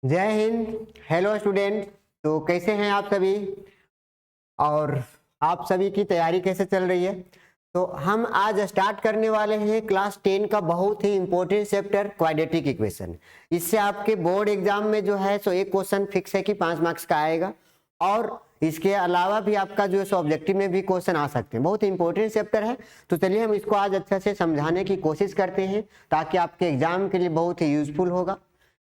जय Hind. Hello student. तो कैसे हैं आप सभी और आप सभी की तैयारी कैसे चल रही है? तो हम आज स्टार्ट करने वाले हैं क्लास 10 का बहुत ही इंपॉर्टेंट चैप्टर क्वाड्रेटिक इक्वेशन। इससे आपके बोर्ड एग्जाम में जो है सो एक क्वेश्चन फिक्स है कि 5 मार्क्स का आएगा और इसके अलावा भी आपका जो है ऑब्जेक्टिव में भी क्वेश्चन आ सकते हैं। बहुत इंपॉर्टेंट चैप्टर है। तो चलिए हम इसको आज अच्छे से समझाने की कोशिश करते हैं ताकि आपके एग्जाम के लिए बहुत ही यूजफुल होगा।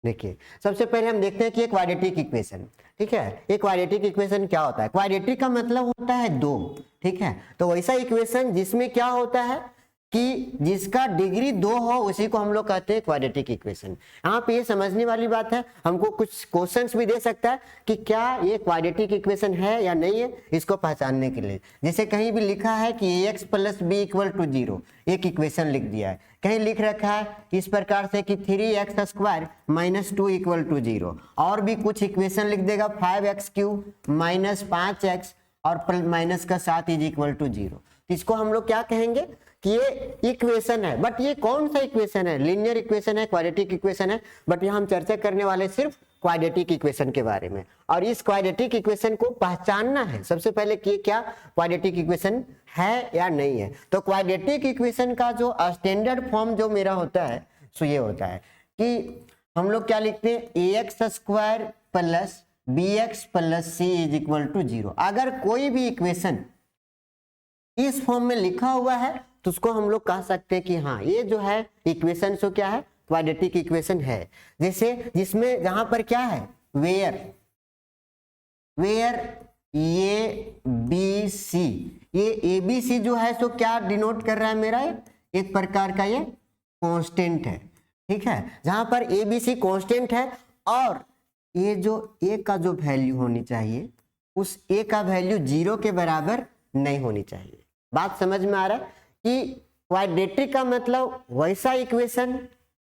देखिए, सबसे पहले हम देखते हैं कि एक क्वाड्रेटिक इक्वेशन, ठीक है, एक क्वाड्रेटिक इक्वेशन क्या होता है। क्वाड्रेटिक का मतलब होता है दो, ठीक है। तो वैसा इक्वेशन जिसमें क्या होता है कि जिसका डिग्री 2 हो उसी को हम लोग कहते हैं क्वाड्रेटिक इक्वेशन। यहाँ पे ये समझने वाली बात है, हमको कुछ क्वेश्चंस भी दे सकता है कि क्या ये क्वाड्रेटिक इक्वेशन है या नहीं है, इसको पहचानने के लिए। जैसे कहीं भी लिखा है कि ax + b = 0, एक इक्वेशन लिख दिया है। कहीं लिख रखा है इस प्रकार से कि 3x² - 2 = 0, और भी कुछ इक्वेशन लिख देगा 5x³ - 5x और माइनस का 7 = 0। इसको हम लोग क्या कहेंगे कि ये इक्वेशन है। बट ये कौन सा इक्वेशन है? लीनियर इक्वेशन है, क्वाड्रेटिक इक्वेशन है। बट यहाँ हम चर्चा करने वाले सिर्फ क्वाड्रेटिक इक्वेशन के बारे में, और इस क्वाड्रेटिक इक्वेशन को पहचानना है सबसे पहले कि क्या क्वाड्रेटिक इक्वेशन है या नहीं है। तो क्वाड्रेटिक इक्वेशन का जो स्टैंडर्ड फॉर्म जो मेरा होता है सो ये होता है कि हम लोग क्या लिखते हैं, ax² + bx + c = 0। अगर कोई भी इक्वेशन इस फॉर्म में लिखा हुआ है तो उसको हम लोग कह सकते हैं कि हाँ ये जो है इक्वेशन सो क्या है, क्वाड्रेटिक इक्वेशन है। जैसे जिसमें जहां पर क्या है, वेयर ए बी सी, ये ए बी सी जो है सो क्या डिनोट कर रहा है, मेरा एक प्रकार का ये कांस्टेंट है, ठीक है। जहां पर ए बी सी कांस्टेंट है और ये जो ए का जो वैल्यू होनी चाहिए उस ए का वैल्यू 0 के बराबर नहीं होनी चाहिए। बात समझ में आ रहा है कि क्वाड्रेटिक का मतलब वैसा इक्वेशन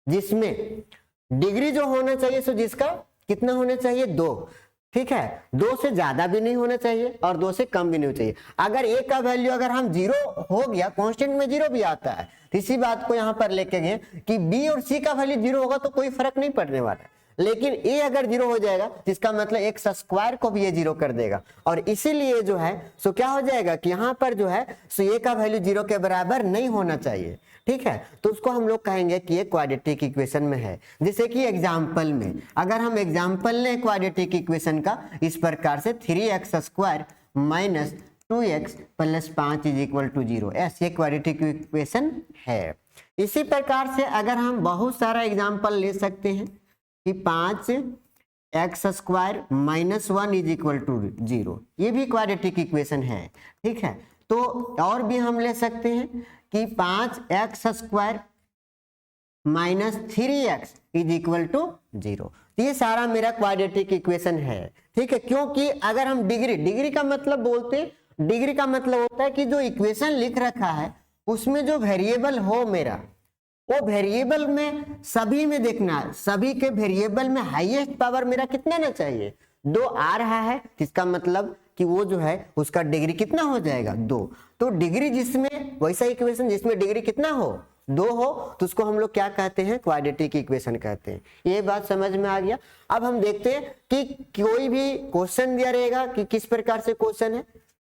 जिसमें डिग्री जो होना चाहिए सो जिसका कितना होना चाहिए, 2, ठीक है। 2 से ज्यादा भी नहीं होना चाहिए और 2 से कम भी नहीं होना चाहिए। अगर ए का वैल्यू अगर हम 0 हो गया, कांस्टेंट में 0 भी आता है, इसी बात को यहाँ पर लेके गए कि बी और सी का वैल्यू 0 होगा तो कोई फर्क नहीं पड़ने वाला है। लेकिन ए अगर 0 हो जाएगा जिसका मतलब x² को भी ये 0 कर देगा, और इसीलिए जो है सो क्या हो जाएगा कि यहाँ पर जो है सो ए का वैल्यू 0 के बराबर नहीं होना चाहिए, ठीक है। तो उसको हम लोग कहेंगे कि ये क्वाड्रेटिक इक्वेशन में है। जैसे कि एग्जाम्पल में अगर हम एग्जाम्पल लें क्वाड्रेटिक इक्वेशन का इस प्रकार से 3x² - 2x + 5 = 0, ऐसे क्वाड्रेटिक इक्वेशन है। इसी प्रकार से अगर हम बहुत सारा एग्जाम्पल ले सकते हैं कि 5x² - 1 = 0, ये भी क्वाड्रेटिक इक्वेशन है, ठीक है। तो और भी हम ले सकते हैं कि 5x² - 3x = 0। ये सारा मेरा क्वाड्रेटिक इक्वेशन है, ठीक है। क्योंकि अगर हम डिग्री का मतलब बोलते हैं, डिग्री का मतलब होता है कि जो इक्वेशन लिख रखा है उसमें जो वेरिएबल हो मेरा, वो वेरिएबल में सभी में देखना है, सभी के वेरिएबल में हाईएस्ट पावर मेरा कितना ना चाहिए, 2 आ रहा है, इसका मतलब कि वो जो है उसका डिग्री कितना हो जाएगा, 2। तो डिग्री जिसमें वैसा इक्वेशन जिसमें डिग्री कितना हो, 2 हो, तो उसको हम लोग क्या कहते हैं, क्वाड्रेटिक इक्वेशन कहते हैं। ये बात समझ में आ गया। अब हम देखते हैं कि कोई भी क्वेश्चन दिया रहेगा कि किस प्रकार से क्वेश्चन है।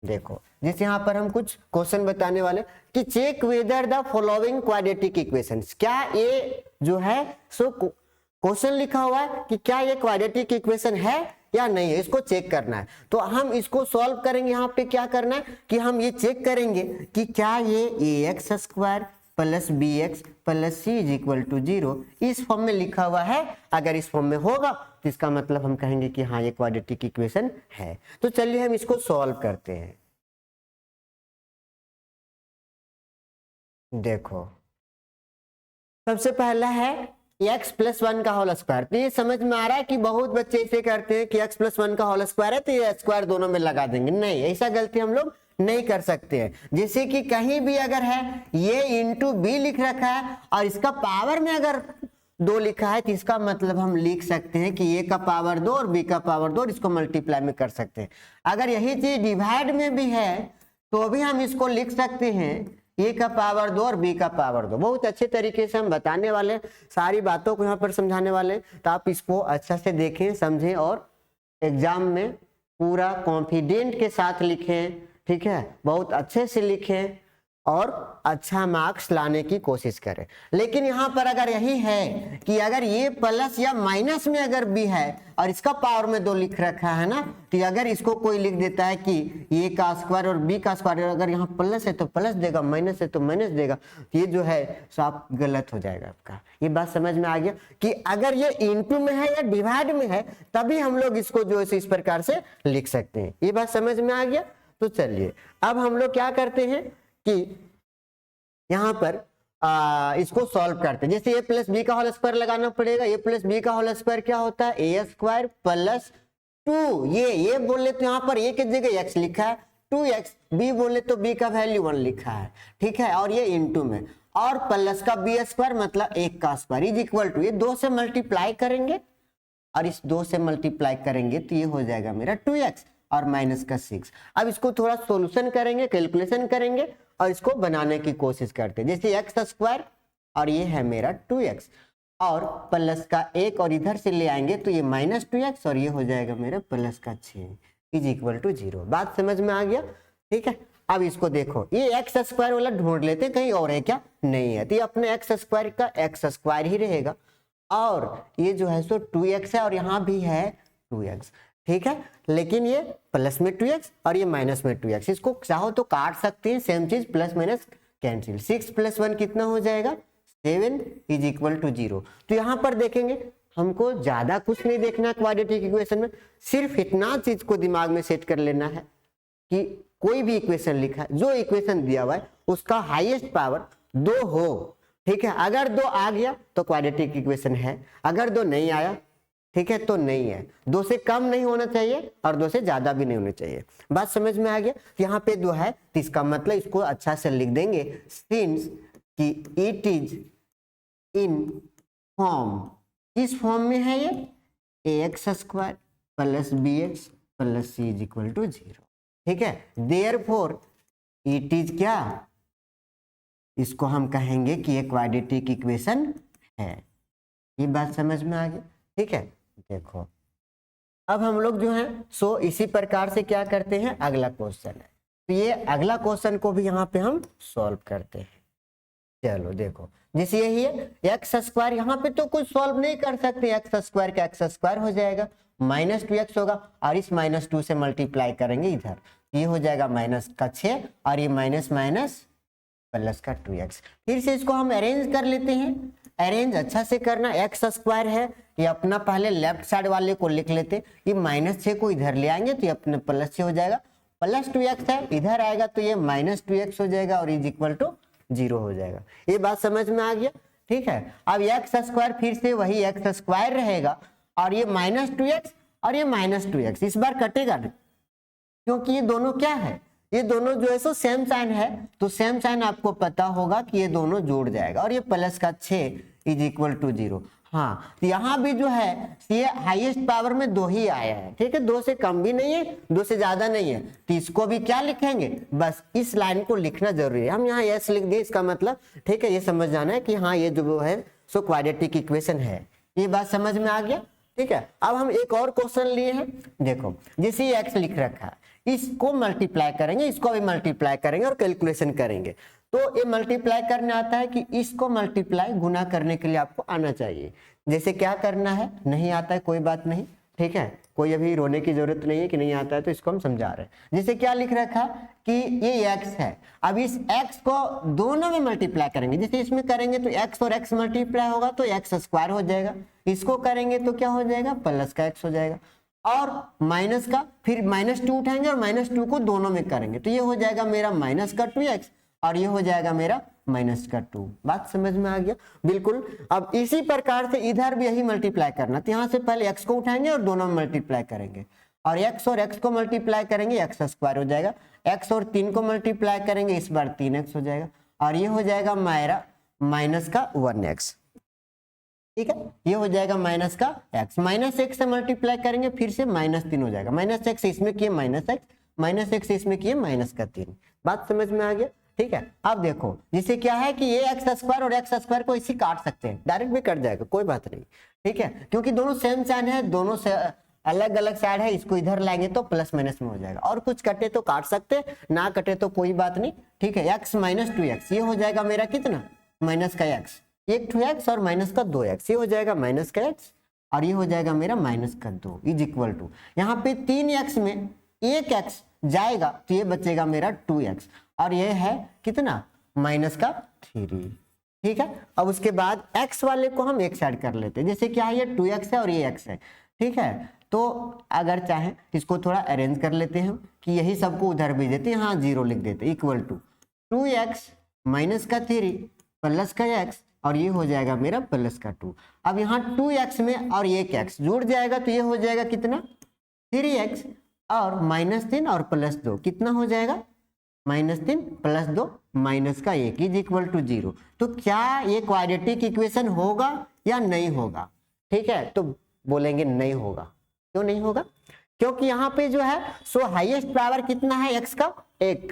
देखो, जैसे यहाँ पर हम कुछ क्वेश्चन बताने वाले कि check whether the following quadratic equations, क्या ये जो है सो क्वेश्चन लिखा हुआ है कि क्या ये क्वाड्रेटिक इक्वेशन है या नहीं है, इसको चेक करना है। तो हम इसको सॉल्व करेंगे। यहाँ पे क्या करना है कि हम ये चेक करेंगे कि क्या ये ax² + bx + c = 0 इस फॉर्म में लिखा हुआ है। अगर इस फॉर्म में होगा तो इसका मतलब हम कहेंगे कि हाँ ये क्वाड्रेटिक इक्वेशन है। तो चलिए हम इसको सॉल्व करते हैं। देखो, सबसे पहला है x + 1 का होल स्क्वायर। तो ये समझ में आ रहा है कि बहुत बच्चे ऐसे करते हैं कि x + 1 का होल स्क्वायर है तो ये स्क्वायर दोनों में लगा देंगे। नहीं, ऐसा गलती हम लोग नहीं कर सकते हैं। जैसे कि कहीं भी अगर है ये इंटू बी लिख रखा है और इसका पावर में अगर 2 लिखा है तो इसका मतलब हम लिख सकते हैं कि ए का पावर 2 और बी का पावर 2, इसको मल्टीप्लाई में कर सकते हैं। अगर यही चीज डिवाइड में भी है तो भी हम इसको लिख सकते हैं ए का पावर 2 और बी का पावर 2। बहुत अच्छे तरीके से हम बताने वाले हैं, सारी बातों को यहाँ पर समझाने वाले हैं, तो आप इसको अच्छा से देखें, समझें और एग्जाम में पूरा कॉन्फिडेंट के साथ लिखें। ठीक है, बहुत अच्छे से लिखें और अच्छा मार्क्स लाने की कोशिश करें। लेकिन यहाँ पर अगर यही है कि अगर ये प्लस या माइनस में अगर बी है और इसका पावर में 2 लिख रखा है ना, तो अगर इसको कोई लिख देता है कि ए का स्क्वायर और बी का स्क्वायर, अगर यहाँ प्लस है तो प्लस देगा, माइनस है तो माइनस देगा, ये जो है सब गलत हो जाएगा आपका। ये बात समझ में आ गया कि अगर ये इनटू में है या डिवाइड में है तभी हम लोग इसको जो है इस प्रकार से लिख सकते हैं। ये बात समझ में आ गया। तो चलिए अब हम लोग क्या करते हैं कि यहां पर इसको सॉल्व करते हैं। जैसे ए प्लस बी का होल स्क्वायर लगाना पड़ेगा। ए प्लस बी का होल स्क्वायर क्या होता है? ए स्क्वायर प्लस 2। ये बोले तो यहाँ पर ए की जगह एक्स लिखा है, 2x। बी बोले तो बी का वैल्यू 1 लिखा है। ठीक है, और ये इनटू में, और प्लस का बी स्क्वायर मतलब 1 का स्क्वायर इज इक्वल टू, ये 2 से मल्टीप्लाई करेंगे और इस 2 से मल्टीप्लाई करेंगे तो ये हो जाएगा मेरा 2x और माइनस का 6। अब इसको थोड़ा सॉल्यूशन करेंगे, कैलकुलेशन करेंगे और इसको बनाने की कोशिश करते हैं। जैसे एक्स स्क्वायर और ये है मेरा 2x और प्लस का 1 और इधर से ले आएंगे तो ये माइनस 2x और ये हो जाएगा मेरा प्लस का 6 इज इक्वल टू 0। बात समझ में आ गया? ठीक है, अब इसको देखो, ये एक्स स्क्वायर वाला ढूंढ लेते हैं, कहीं और है क्या? नहीं है, तो ये अपने एक्स स्क्वायर का एक्स स्क्वायर ही रहेगा और ये जो है सो 2x है और यहाँ भी है 2x। ठीक है, लेकिन ये प्लस में 2x और ये माइनस में 2x, इसको चाहो तो काट सकते हैं, सेम चीज, प्लस माइनस कैंसिल। 6 + 1 कितना हो जाएगा? 7 इज इक्वल टू 0। तो यहाँ पर देखेंगे, हमको ज्यादा कुछ नहीं देखना क्वाड्रेटिक इक्वेशन में, सिर्फ इतना चीज को दिमाग में सेट कर लेना है कि कोई भी इक्वेशन लिखा है, जो इक्वेशन दिया हुआ है उसका हाईएस्ट पावर 2 हो। ठीक है, अगर 2 आ गया तो क्वाड्रेटिक इक्वेशन है, अगर 2 नहीं आया ठीक है तो नहीं है। 2 से कम नहीं होना चाहिए और 2 से ज्यादा भी नहीं होना चाहिए। बात समझ में आ गया? यहाँ पे 2 है तो इसका मतलब इसको अच्छा से लिख देंगे, सिंस कि इट इज इन फॉर्म, किस फॉर्म में है ये? ax square plus bx plus c is equal to 0। ठीक है, देयरफॉर इट इज क्या? इसको हम कहेंगे कि एक क्वाड्रेटिक इक्वेशन है। ये बात समझ में आ गई? ठीक है, देखो अब हम लोग जो है सो इसी प्रकार से क्या करते हैं, अगला क्वेश्चन है, तो ये अगला क्वेश्चन को भी यहाँ पे हम सॉल्व करते हैं। चलो देखो, जैसे यही है एक्स स्क्वायर, यहाँ पे तो कुछ सॉल्व नहीं कर सकते, एक्स स्क्वायर का एक्स स्क्वायर हो जाएगा, माइनस 2x होगा और इस माइनस 2 से मल्टीप्लाई करेंगे इधर, ये हो जाएगा माइनस का 6 और ये माइनस माइनस प्लस का 2x। फिर से इसको हम अरेंज कर लेते हैं, अरेंज अच्छा से करना। एक्स स्क्वायर है, ये अपना पहले लेफ्ट साइड वाले को लिख लेते, ये माइनस 6 को इधर ले आएंगे तो ये अपने प्लस 6 हो जाएगा, प्लस 2x है इधर आएगा तो ये माइनस 2x हो जाएगा और इज इक्वल टू 0 हो जाएगा। ये बात समझ में आ गया? ठीक है, अब एक्स स्क्वायर फिर से वही एक्स स्क्वायर रहेगा और ये माइनस 2x और ये माइनस 2x इस बार कटेगा नहीं, क्योंकि ये दोनों क्या है, ये दोनों जो है सो सेम साइन है, तो सेम साइन आपको पता होगा कि ये दोनों जोड़ जाएगा और ये प्लस का 6 इज इक्वल टू 0। हाँ, तो यहाँ भी जो है ये हाईएस्ट पावर में 2 ही आया है। ठीक है, 2 से कम भी नहीं है, 2 से ज्यादा नहीं है, तो इसको भी क्या लिखेंगे, बस इस लाइन को लिखना जरूरी है। हम यहाँ यस लिख दें, इसका मतलब ठीक है ये समझ जाना है कि हाँ ये जो है सो क्वाड्रेटिक इक्वेशन है। ये बात समझ में आ गया? ठीक है, अब हम एक और क्वेश्चन लिए हैं। देखो, जैसे ये एक्स लिख रखा है, इसको मल्टीप्लाई करेंगे, इसको भी मल्टीप्लाई करेंगे और कैलकुलेशन करेंगे। तो ये मल्टीप्लाई करने आता है कि इसको मल्टीप्लाई गुना करने के लिए आपको आना चाहिए। जैसे क्या करना है, नहीं आता है कोई बात नहीं, ठीक है, कोई अभी रोने की जरूरत नहीं है कि नहीं आता है, तो इसको हम समझा रहे हैं। जैसे क्या लिख रखा कि ये x है, अब इस x को दोनों में मल्टीप्लाई करेंगे। जैसे इसमें करेंगे तो x और x मल्टीप्लाई होगा तो x स्क्वायर हो जाएगा, इसको करेंगे तो क्या हो जाएगा, प्लस का x हो जाएगा, और माइनस का फिर माइनस 2 उठाएंगे और माइनस 2 को दोनों में करेंगे तो ये हो जाएगा मेरा माइनस का 2x और ये हो जाएगा मेरा माइनस का 2। बात समझ में आ गया? बिल्कुल। अब इसी प्रकार से इधर भी यही मल्टीप्लाई करना, तो यहाँ से पहले x को उठाएंगे और दोनों में मल्टीप्लाई करेंगे और x को मल्टीप्लाई करेंगे, एक्स स्क्वायर हो जाएगा, x और 3 को मल्टीप्लाई करेंगे, इस बार 3x हो जाएगा और ये हो जाएगा मेरा माइनस का 1x। ठीक है, ये हो जाएगा माइनस का x, माइनस x से मल्टीप्लाई करेंगे फिर से माइनस 3 हो जाएगा, माइनस x इसमें किए माइनस x, माइनस x इसमें किए माइनस का 3। बात समझ में आ गया? ठीक है। अब देखो जिसे क्या है कि ये एक्स स्क्वायर और एक्स स्क्वायर को इसी काट सकते हैं, डायरेक्ट भी कट जाएगा, कोई बात नहीं, ठीक है, क्योंकि दोनों सेम साइड है, दोनों से अलग अलग साइड है, इसको इधर लाएंगे तो प्लस माइनस में हो जाएगा, और कुछ कटे तो काट सकते, ना कटे तो कोई बात नहीं, ठीक है। एक्स माइनस 2x ये हो जाएगा मेरा कितना, माइनस का एक्स, एक 2x और माइनस का 2x, ये हो जाएगा माइनस का x और ये हो जाएगा मेरा माइनस का 2 इज इक्वल टू, यहाँ पे 3x में एक x जाएगा तो ये बचेगा मेरा 2x और ये है कितना, माइनस का 3, ठीक है। अब उसके बाद x वाले को हम एक साइड कर लेते हैं, जैसे क्या है ये 2x है और ये x है, ठीक है। तो अगर चाहे इसको थोड़ा अरेंज कर लेते हैं हम कि यही सबको उधर भेज देते हैं, यहाँ 0 लिख देते हैं, इक्वल टू 2x माइनस का 3 प्लस का x और ये हो जाएगा मेरा प्लस का 2। अब यहाँ 2x में और एक x जुड़ जाएगा तो ये हो जाएगा कितना, 3x और माइनस 3 और प्लस 2 कितना हो जाएगा, माइनस 3 प्लस 2 माइनस का 1 इज इक्वल टू 0। तो क्या ये क्वाड्रेटिक इक्वेशन होगा या नहीं होगा, ठीक है। तो बोलेंगे नहीं होगा, क्यों नहीं होगा, क्योंकि यहाँ पे जो है सो हाईएस्ट पावर कितना है x का, 1,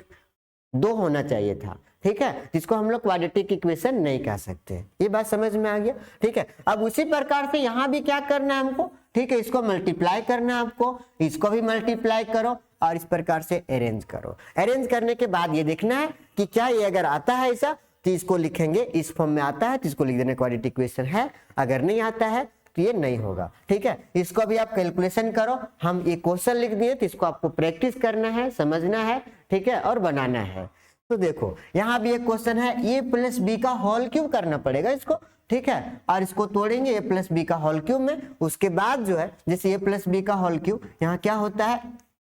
2 होना चाहिए था, ठीक है, जिसको हम लोग क्वाड्रेटिक इक्वेशन नहीं कह सकते। ये बात समझ में आ गया, ठीक है। अब उसी प्रकार से यहाँ भी क्या करना है हमको, ठीक है, इसको मल्टीप्लाई करना है आपको, इसको भी मल्टीप्लाई करो और इस प्रकार से अरेंज करो। अरेंज करने के बाद ये देखना है कि क्या ये अगर आता है ऐसा तो इसको लिखेंगे, इस फॉर्म में आता है तो इसको लिख देना क्वाड्रेटिक इक्वेशन है, अगर नहीं आता है तो ये नहीं होगा, ठीक है। इसको भी आप कैलकुलेशन करो, हम ये क्वेश्चन लिख दिए तो इसको आपको प्रैक्टिस करना है, समझना है, ठीक है, और बनाना है। तो देखो यहाँ भी एक क्वेश्चन है, a प्लस बी का होल क्यूब करना पड़ेगा इसको, ठीक है, और इसको तोड़ेंगे a प्लस बी का होल क्यूब में। उसके बाद जो है जैसे a प्लस बी का होल क्यूब, यहाँ क्या होता है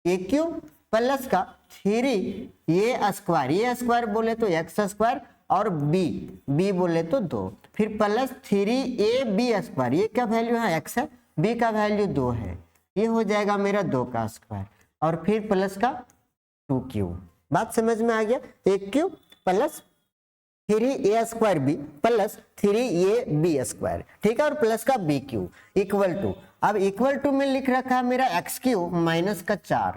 a क्यूब प्लस का 3a स्क्वायर, ये स्क्वायर बोले तो x स्क्वायर और b बोले तो 2, फिर प्लस 3ab स्क्वायर, ये क्या वैल्यू है x है, b का वैल्यू 2 है, ये हो जाएगा मेरा 2 का स्क्वायर और फिर प्लस का 2 क्यूब। बात समझ में आ गया, एक cube plus 3a square b plus 3ab square, ठीक है, और प्लस का b क्यूब इक्वल टू, अब इक्वल टू में लिख रखा है मेरा x क्यूब माइनस का 4,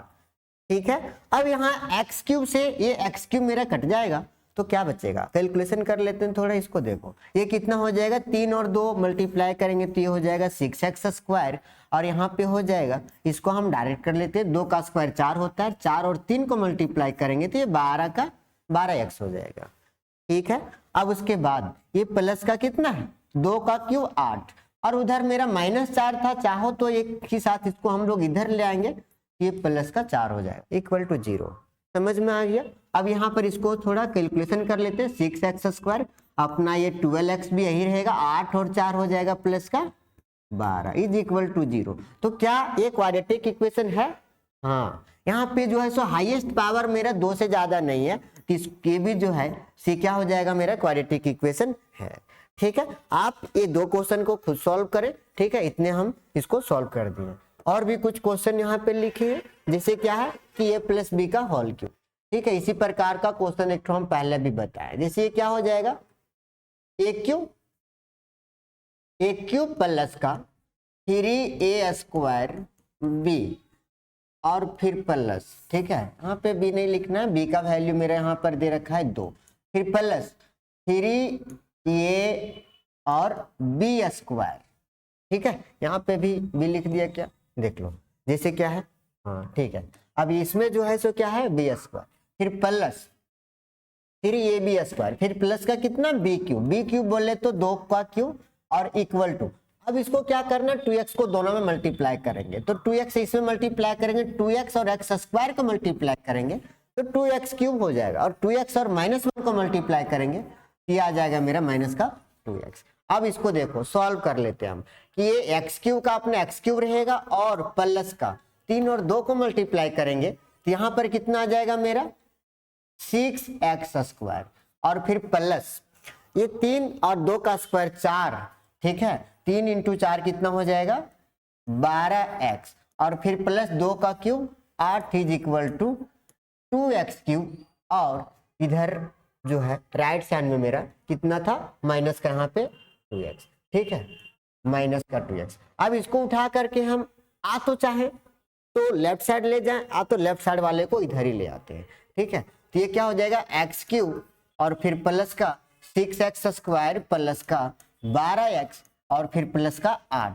ठीक है। अब यहाँ x क्यूब से ये x क्यूब मेरा कट जाएगा तो क्या बचेगा, कैलकुलेशन कर लेते हैं थोड़ा, इसको देखो ये कितना हो जाएगा, 3 और 2 मल्टीप्लाई करेंगे तो ये हो जाएगा 6x स्क्वायर और यहाँ पे हो जाएगा, इसको हम डायरेक्ट कर लेते हैं, 2 का स्क्वायर 4 होता है, 4 और 3 को मल्टीप्लाई करेंगे तो ये 12 का 12x हो जाएगा, ठीक है। अब उसके बाद ये प्लस का कितना है, 2 का क्यूब 8 और उधर मेरा माइनस 4 था, चाहो तो एक ही साथ इसको हम लोग इधर ले आएंगे, ये प्लस का 4 हो जाएगा इक्वल टू 0, समझ में आ गया। अब यहाँ पर इसको थोड़ा कैलकुलेशन कर लेते हैं, 6x स्क्वायर अपना ये 12x भी यही रहेगा, 8 और 4 हो जाएगा प्लस का 12 इज इक्वल टू 0। तो क्या ये क्वाड्रेटिक इक्वेशन है, हाँ। यहाँ पे जो है सो हाईएस्ट पावर मेरा 2 से ज्यादा नहीं है, तो इसके भी जो है सी क्या हो जाएगा मेरा क्वाड्रेटिक इक्वेशन है, ठीक है। आप ये 2 क्वेश्चन को खुद सॉल्व करें, ठीक है, इतने हम इसको सॉल्व कर दिए। और भी कुछ क्वेश्चन यहाँ पे लिखे हैं, जैसे क्या है कि a प्लस बी का होल क्यूब, ठीक है, इसी प्रकार का क्वेश्चन एक हम पहले भी बताया, जैसे ये क्या हो जाएगा, a क्यूब प्लस का 3a स्क्वायर b और फिर प्लस, ठीक है, यहाँ पे b नहीं लिखना है, b का वैल्यू मेरा यहाँ पर दे रखा है 2, फिर प्लस 3a और b स्क्वायर, ठीक है, यहाँ पे भी b लिख दिया, क्या देख लो जैसे क्या है, हाँ ठीक है। अब इसमें जो है सो क्या है b स्क्वायर, फिर प्लस 3ab स्क्वायर, फिर प्लस का कितना b क्यूब बोले तो 2 का क्यूब और इक्वल टू, अब इसको क्या करना, 2x को दोनों में मल्टीप्लाई करेंगे तो 2x इसमें मल्टीप्लाई करेंगे, 2x और x स्क्वायर को मल्टीप्लाई करेंगे तो 2x क्यूब हो जाएगा और 2x और -1 को मल्टीप्लाई करेंगे तो ये आ जाएगा मेरा माइनस का 2x। अब इसको देखो सॉल्व कर लेते हैं हम कि ये x क्यूब का अपने x क्यूब रहेगा और प्लस का 3 और 2 को मल्टीप्लाई करेंगे तो यहाँ पर कितना आ जाएगा मेरा 6x स्क्वायर और फिर प्लस ये 3 और 2 का स्क्वायर 4, ठीक है, 3 इंटू 4 कितना हो जाएगा 12x और फिर प्लस 2 का cube 8 is equal to 2x cube और इधर जो है राइट साइड में मेरा कितना था माइनस का यहाँ पे 2x, ठीक है, माइनस का 2x। अब इसको उठा करके हम तो चाहे तो लेफ्ट साइड ले जाएं, तो लेफ्ट साइड वाले को इधर ही ले आते हैं, ठीक है। तो ये क्या हो जाएगा एक्स क्यूब और फिर प्लस का 6x स्क्वायर प्लस का 12x और फिर प्लस का 8,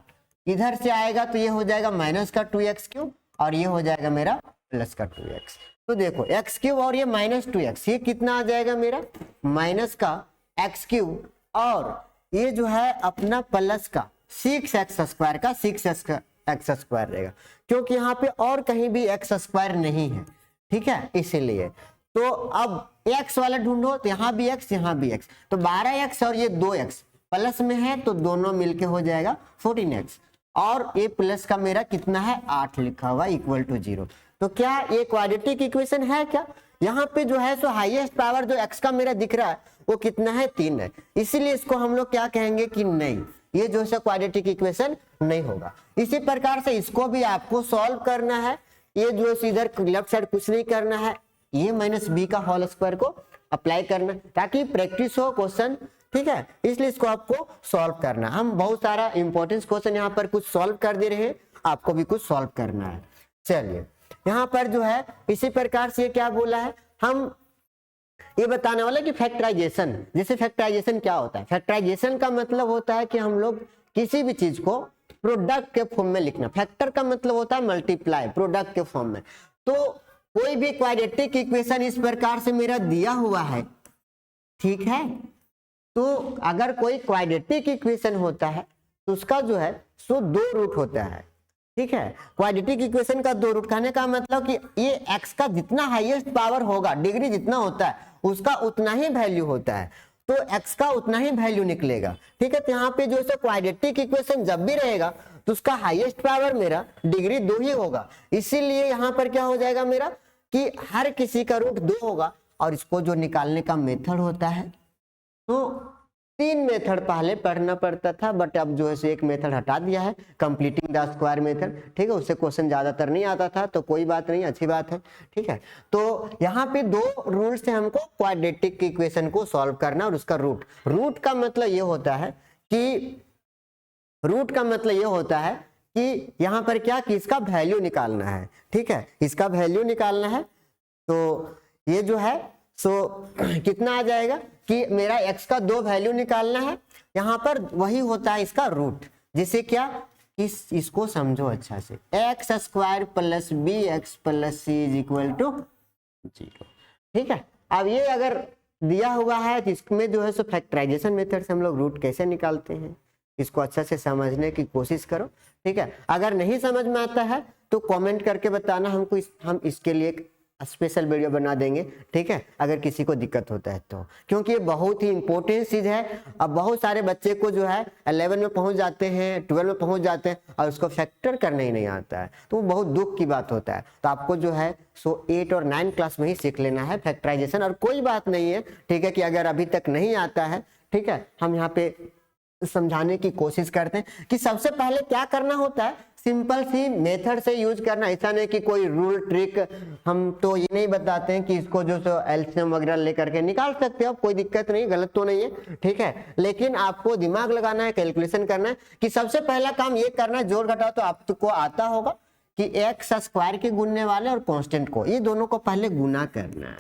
इधर से आएगा तो ये हो जाएगा माइनस का 2x क्यूब और ये हो जाएगा मेरा प्लस का 2x। तो देखो x क्यूब और ये माइनस 2x, ये कितना आ जाएगा मेरा माइनस का x क्यूब और ये जो है अपना प्लस का 6x स्क्वायर का 6x स्क्वायर रहेगा, क्योंकि यहाँ पे और कहीं भी x स्क्वायर नहीं है, ठीक है, इसीलिए। तो अब x वाला ढूंढो, तो यहाँ भी x यहाँ भी x, तो 12x और ये 2x प्लस में है तो दोनों मिलके हो जाएगा 14x और ये प्लस का मेरा कितना है 8 लिखा हुआ इक्वल टू 0। तो क्या ये क्वाड्रेटिक इक्वेशन है क्या? यहाँ पे जो है सो हाईएस्ट पावर जो x का मेरा दिख रहा है वो कितना है 3 है, इसीलिए इसको हम लोग क्या कहेंगे कि नहीं, ये जो है क्वाड्रेटिक इक्वेशन नहीं होगा। इसी प्रकार से इसको भी आपको सॉल्व करना है, ये जो है इधर लेफ्ट साइड कुछ नहीं करना है, ये माइनस बी का होल स्क्वायर को अप्लाई करना ताकि प्रैक्टिस हो क्वेश्चन, ठीक है, इसलिए इसको आपको सॉल्व करना। हम बहुत सारा इंपॉर्टेंट क्वेश्चन यहाँ पर कुछ सॉल्व कर दे रहे हैं, आपको भी कुछ सॉल्व करना है। चलिए यहाँ पर जो है इसी प्रकार से क्या बोला है, हम ये बताने वाला कि फैक्टराइजेशन, जैसे फैक्टराइजेशन क्या होता है, फैक्टराइजेशन का मतलब होता है कि हम लोग किसी भी चीज को प्रोडक्ट के फॉर्म में लिखना, फैक्टर का मतलब होता है मल्टीप्लाई, प्रोडक्ट के फॉर्म में। तो कोई भी क्वाड्रेटिक इक्वेशन इस प्रकार से मेरा दिया हुआ है, ठीक है, तो अगर कोई क्वाड्रेटिक इक्वेशन होता है तो उसका जो है सो 2 रूट होता है, ठीक है। क्वाड्रेटिक इक्वेशन का 2 रूट कहने का मतलब कि ये x का जितना हाईएस्ट पावर होगा, डिग्री जितना होता है उसका उतना ही वैल्यू होता है, तो x का उतना ही वैल्यू निकलेगा, ठीक है। तो यहाँ पे जो है क्वाड्रेटिक इक्वेशन जब भी रहेगा तो उसका हाईएस्ट पावर मेरा डिग्री 2 ही होगा, इसीलिए यहाँ पर क्या हो जाएगा मेरा कि हर किसी का रूट 2 होगा। और इसको जो निकालने का मेथड होता है तो 3 मेथड पहले पढ़ना पड़ता था, बट अब जो है एक मेथड हटा दिया है, कंप्लीटिंग द स्क्वायर मेथड, ठीक है, उससे क्वेश्चन ज्यादातर नहीं आता था, तो कोई बात नहीं, अच्छी बात है, ठीक है। तो यहाँ पे 2 रूल से हमको क्वाड्रेटिक इक्वेशन को सॉल्व करना, और उसका रूट का मतलब ये होता है कि यहाँ पर क्या कि इसका वैल्यू निकालना है, ठीक है, इसका वैल्यू निकालना है। तो ये जो है सो कितना आ जाएगा कि मेरा x का 2 वैल्यू निकालना है, यहाँ पर वही होता है इसका रूट, जिसे क्या इसको समझो अच्छा से, x square plus b x plus c is equal to 0, ठीक है। अब ये अगर दिया हुआ है तो इसमें जो है सो फैक्टराइजेशन मेथड से हम लोग रूट कैसे निकालते हैं, इसको अच्छा से समझने की कोशिश करो, ठीक है। अगर नहीं समझ में आता है तो कमेंट करके बताना हमको, हम इसके लिए एक स्पेशल वीडियो बना देंगे, ठीक है, अगर किसी को दिक्कत होता है तो, क्योंकि ये बहुत ही इंपॉर्टेंट चीज है। अब बहुत सारे बच्चे को जो है 11 में पहुंच जाते हैं, 12 में पहुंच जाते हैं और उसको फैक्टर करने ही नहीं आता है, तो वो बहुत दुख की बात होता है। तो आपको जो है सो 8 और 9 क्लास में ही सीख लेना है फैक्टराइजेशन, और कोई बात नहीं है, ठीक है, कि अगर अभी तक नहीं आता है, ठीक है, हम यहाँ पे समझाने की कोशिश करते हैं कि सबसे पहले क्या करना होता है, सिंपल सी मेथड से यूज करना। ऐसा नहीं कि कोई रूल ट्रिक, हम तो ये नहीं बताते हैं कि इसको जो सो एलसीएम वगैरह लेकर के निकाल सकते हो, कोई दिक्कत नहीं, गलत तो नहीं है, ठीक है, लेकिन आपको दिमाग लगाना है, कैलकुलेशन करना है कि सबसे पहला काम ये करना है, जोड़ घटाओ तो आपको आता होगा कि एक्स स्क्वायर के गुणने वाले और कांस्टेंट को, ये दोनों को पहले गुना करना है,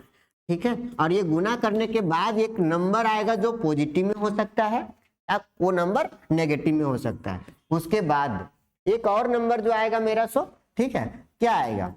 ठीक है। और ये गुना करने के बाद एक नंबर आएगा जो पॉजिटिव में हो सकता है, अब वो नंबर नेगेटिव में हो सकता है। उसके बाद एक और नंबर जो आएगा मेरा सो, ठीक है, क्या आएगा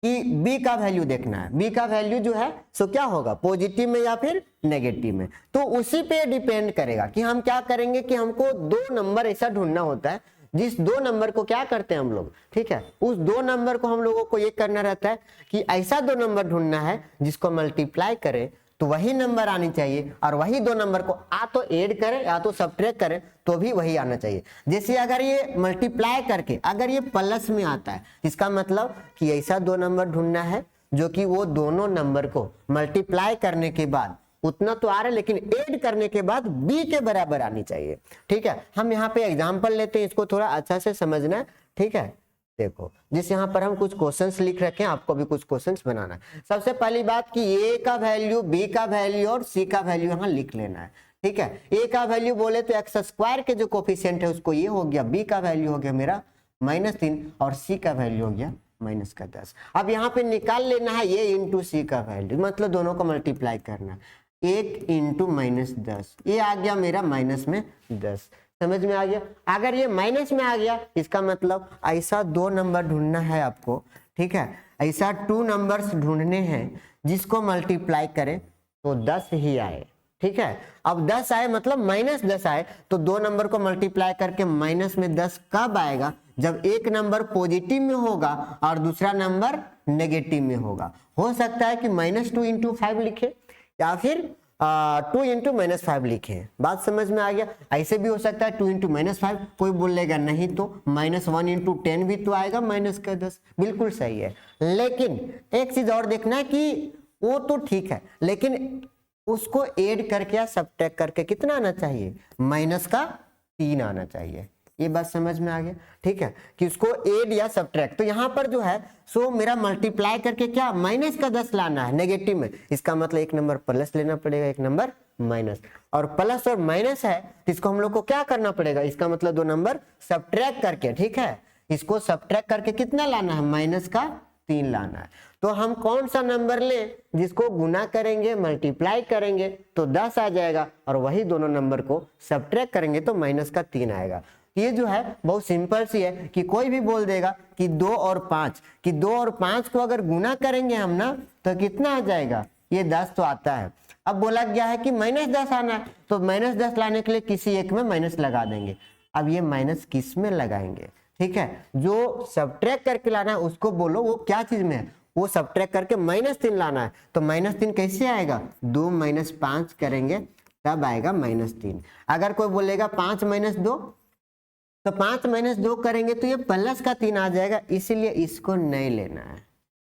कि b का वैल्यू देखना है, b का वैल्यू जो है सो क्या होगा, पॉजिटिव में या फिर नेगेटिव में। तो उसी पे डिपेंड करेगा कि हम क्या करेंगे कि हमको 2 नंबर ऐसा ढूंढना होता है जिस 2 नंबर को क्या करते हैं हम लोग, ठीक है, उस 2 नंबर को हम लोगों को ये करना रहता है कि ऐसा 2 नंबर ढूंढना है जिसको मल्टीप्लाई करें तो वही नंबर आनी चाहिए, और वही 2 नंबर को या तो ऐड करें या तो सब्ट्रैक्ट करें तो भी वही आना चाहिए। जैसे अगर ये मल्टीप्लाई करके अगर ये प्लस में आता है, इसका मतलब कि ऐसा 2 नंबर ढूंढना है जो कि वो दोनों नंबर को मल्टीप्लाई करने के बाद उतना तो आ रहा है लेकिन ऐड करने के बाद b के बराबर आनी चाहिए, ठीक है। हम यहाँ पे एग्जाम्पल लेते हैं, इसको थोड़ा अच्छा से समझना है, ठीक है। देखो जिस यहाँ पर हम कुछ क्वेश्चंस लिख रखे हैं, आपको भी कुछ क्वेश्चंस बनाना है। सबसे पहली बात कि a का वैल्यू, b का वैल्यू और c का वैल्यू यहाँ लिख लेना है, ठीक है। a का वैल्यू बोले तो एक्स स्क्वायर के जो कोफिशिएंट है उसको ये हो गया, b का वैल्यू हो गया मेरा -3 और c का वैल्यू हो गया माइनस का 10। अब यहाँ पे निकाल लेना है ये इंटू सी का वैल्यू, मतलब दोनों को मल्टीप्लाई करना। 1 इंटू माइनस 10, ये आ गया मेरा माइनस में 10। समझ में आ गया? अगर ये माइनस में आ गया इसका मतलब ऐसा 2 नंबर ढूंढना है आपको, ठीक है, ऐसा 2 नंबर्स ढूंढने हैं जिसको मल्टीप्लाई करें तो 10 ही आए, ठीक है। अब 10 आए मतलब माइनस 10 आए, तो 2 नंबर को मल्टीप्लाई करके माइनस में 10 कब आएगा? जब एक नंबर पॉजिटिव में होगा और दूसरा नंबर नेगेटिव में होगा। हो सकता है कि -2 इंटू 5 लिखे या फिर 2 इंटू -5 लिखे। बात समझ में आ गया? ऐसे भी हो सकता है 2 इंटू -5, कोई बोलेगा नहीं तो -1 इंटू 10 भी तो आएगा माइनस का 10, बिल्कुल सही है। लेकिन एक चीज और देखना है कि वो तो ठीक है, लेकिन उसको ऐड करके या सब्ट्रैक्ट करके कितना आना चाहिए? माइनस का 3 आना चाहिए। ये बात समझ में आ गया, ठीक है, कि उसको ऐड या सब्ट्रैक्ट। तो यहाँ पर जो है सो मेरा मल्टीप्लाई करके क्या माइनस का 10 लाना है नेगेटिव में, इसका मतलब एक नंबर प्लस लेना पड़ेगा, एक नंबर माइनस। और प्लस और माइनस है तो इसको हम लोग को क्या करना पड़ेगा? इसका मतलब 2 नंबर सब्ट्रैक्ट करके, ठीक है, इसको सब्ट्रैक्ट करके कितना लाना है? माइनस का 3 लाना है। तो हम कौन सा नंबर लें जिसको गुना करेंगे मल्टीप्लाई करेंगे तो 10 आ जाएगा, और वही दोनों नंबर को सब्ट्रैक्ट करेंगे तो माइनस का 3 आएगा। ये जो है बहुत सिंपल सी है कि कोई भी बोल देगा कि 2 और 5, कि 2 और 5 को अगर गुना करेंगे हम ना तो कितना आ जाएगा? ये 10 तो आता है। अब बोला गया है कि -10 आना है, तो -10 लाने के लिए किसी एक में माइनस लगा देंगे। अब ये माइनस किस में लगाएंगे? ठीक है, जो सब्ट्रैक्ट करके लाना है उसको बोलो वो क्या चीज में है, वो सब्ट्रैक्ट करके -3 लाना है। तो -3 कैसे आएगा? 2 - 5 करेंगे तब आएगा -3। अगर कोई बोलेगा 5 - 2, तो 5 - 2 करेंगे तो ये प्लस का 3 आ जाएगा, इसीलिए इसको नहीं लेना है।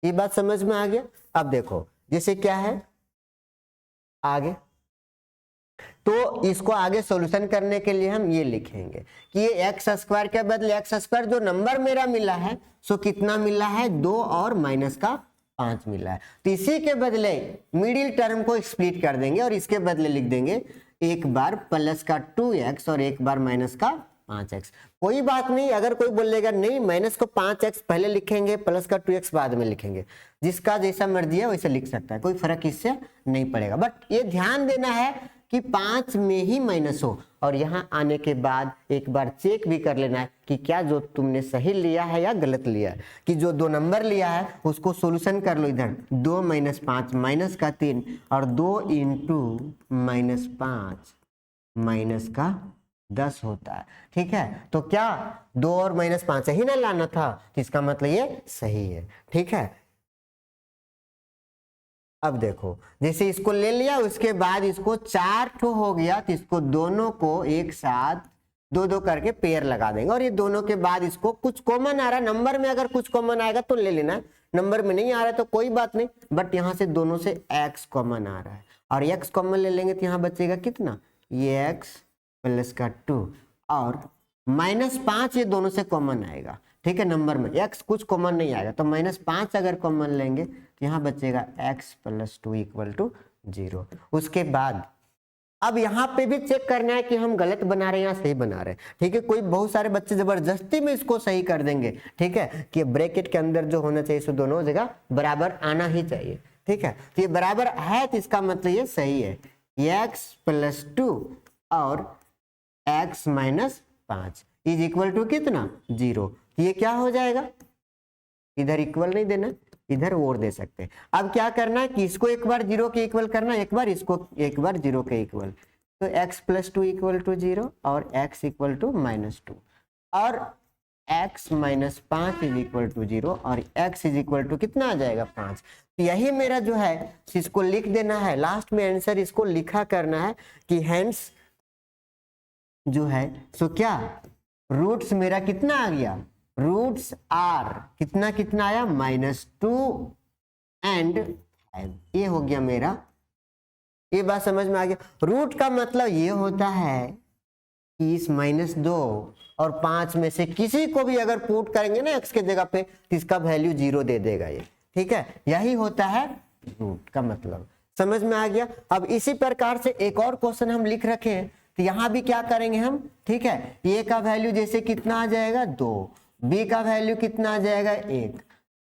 ये बात समझ में आ गया? अब देखो जैसे क्या है आगे, तो इसको आगे सॉल्यूशन करने के लिए हम ये लिखेंगे कि ये एक्स स्क्वायर के बदले एक्स स्क्वायर जो नंबर मेरा मिला है सो कितना मिला है? 2 और माइनस का 5 मिला है। तो इसी के बदले मिडिल टर्म को स्प्लिट कर देंगे और इसके बदले लिख देंगे एक बार प्लस का 2x और एक बार माइनस का 5x। कोई बात नहीं, अगर कोई बोलेगा नहीं माइनस को 5x पहले लिखेंगे प्लस का 2x बाद में लिखेंगे, जिसका जैसा मर्जी है वैसे लिख सकता है, कोई फर्क इससे नहीं पड़ेगा। बट ये ध्यान देना है कि 5 में ही माइनस हो, और यहाँ आने के बाद एक बार चेक भी कर लेना है कि क्या जो तुमने सही लिया है या गलत लिया है। कि जो 2 नंबर लिया है उसको सॉल्यूशन कर लो। इधर 2 - 5 माइनस का 3 और 2 इंटू -5 माइनस का 10 होता है, ठीक है। तो क्या 2 और -5 ही ना लाना था, तो इसका मतलब ये सही है, ठीक है। अब देखो जैसे इसको ले लिया उसके बाद इसको 4 ठो हो गया, तो इसको दोनों को एक साथ 2-2 करके पेयर लगा देंगे, और ये दोनों के बाद इसको कुछ कॉमन आ रहा है नंबर में, अगर कुछ कॉमन आएगा तो ले लेना, नंबर में नहीं आ रहा है तो कोई बात नहीं। बट यहाँ से दोनों से x कॉमन आ रहा है, और x कॉमन ले लेंगे तो यहाँ बचेगा कितना? ये x प्लस का 2 और -5, ये दोनों से कॉमन आएगा, ठीक है। नंबर में x कुछ कॉमन नहीं आएगा, तो -5 अगर कॉमन लेंगे तो यहाँ बचेगा x + 2 = 0। उसके बाद अब यहाँ पे भी चेक करना है कि हम गलत बना रहे हैं या सही बना रहे हैं, ठीक है। कोई बहुत सारे बच्चे जबरदस्ती में इसको सही कर देंगे, ठीक है, कि ब्रैकेट के अंदर जो होना चाहिए सो दोनों जगह बराबर आना ही चाहिए, ठीक है। तो ये बराबर है तो इसका मतलब ये सही है, x + 2 और x - 5 = कितना? 0। ये क्या हो जाएगा? इधर इक्वल नहीं देना, इधर और दे सकते हैं। अब क्या करना है कि इसको एक बार 0 के इक्वल करना, एक बार इसको एक बार 0 के इक्वल, तो x + 2 = 0 और x = -2 और x - 5 = 0 और x = कितना आ जाएगा? 5। तो यही मेरा जो है इसको लिख देना है, लास्ट में आंसर इसको लिखा करना है कि हेंस जो है सो क्या रूट्स मेरा कितना आ गया? रूट्स आर कितना कितना आया? -2 एंड 5। ये हो गया मेरा, ये बात समझ में आ गया। रूट का मतलब ये होता है कि इस -2 और 5 में से किसी को भी अगर पुट करेंगे ना x के जगह पे तो इसका वैल्यू 0 दे देगा ये, ठीक है। यही होता है रूट का मतलब, समझ में आ गया। अब इसी प्रकार से एक और क्वेश्चन हम लिख रखे हैं, तो यहाँ भी क्या करेंगे हम, ठीक है। a का वैल्यू जैसे कितना आ जाएगा? 2, b का वैल्यू कितना आ जाएगा? 1,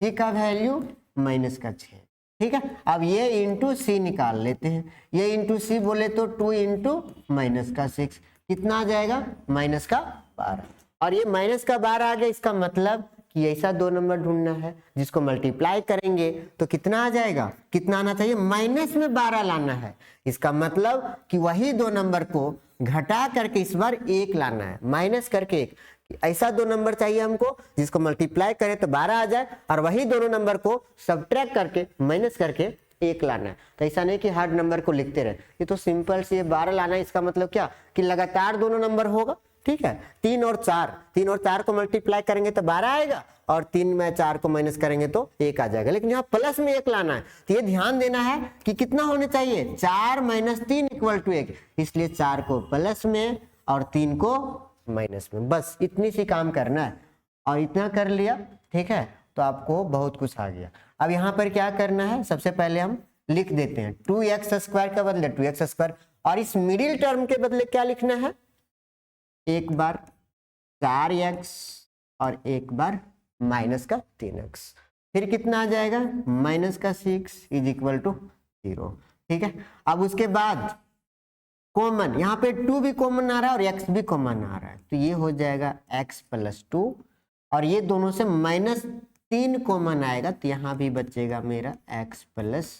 सी का वैल्यू माइनस का 6। ठीक है, अब ये इंटू सी निकाल लेते हैं, ये इंटू सी बोले तो 2 इंटू माइनस का 6 कितना आ जाएगा, माइनस का 12। और ये माइनस का 12 आ गया, इसका मतलब कि ऐसा दो नंबर ढूंढना है जिसको मल्टीप्लाई करेंगे तो कितना आ जाएगा, कितना आना चाहिए, माइनस में 12 लाना है। इसका मतलब कि वही दो नंबर को घटा करके इस बार 1 लाना है, माइनस करके 1। ऐसा दो नंबर चाहिए हमको जिसको मल्टीप्लाई करें तो 12 आ जाए और वही दोनों नंबर को सब्ट्रैक्ट करके माइनस करके 1 लाना है। तो ऐसा नहीं कि हार्ड नंबर को लिखते रहे, ये तो सिंपल से 12 लाना है। इसका मतलब क्या कि लगातार दोनों नंबर होगा। ठीक है, 3 और 4 को मल्टीप्लाई करेंगे तो 12 आएगा और 3 में 4 को माइनस करेंगे तो 1 आ जाएगा। लेकिन यहाँ प्लस में 1 लाना है, तो ये ध्यान देना है कि कितना होने चाहिए, 4 माइनस 3 इक्वल टू 1। इसलिए 4 को प्लस में और 3 को माइनस में, बस इतनी सी काम करना है और इतना कर लिया। ठीक है, तो आपको बहुत कुछ आ गया। अब यहाँ पर क्या करना है, सबसे पहले हम लिख देते हैं 2x² के बदले 2x² और इस मिडिल टर्म के बदले क्या लिखना है, एक बार 4x और एक बार माइनस का 3x, फिर कितना आ जाएगा, माइनस का 6 इज इक्वल टू 0। ठीक है, अब उसके बाद कॉमन, यहाँ पे 2 भी कॉमन आ रहा है और x भी कॉमन आ रहा है, तो ये हो जाएगा x प्लस 2 और ये दोनों से -3 कॉमन आएगा, तो यहाँ भी बचेगा मेरा x plus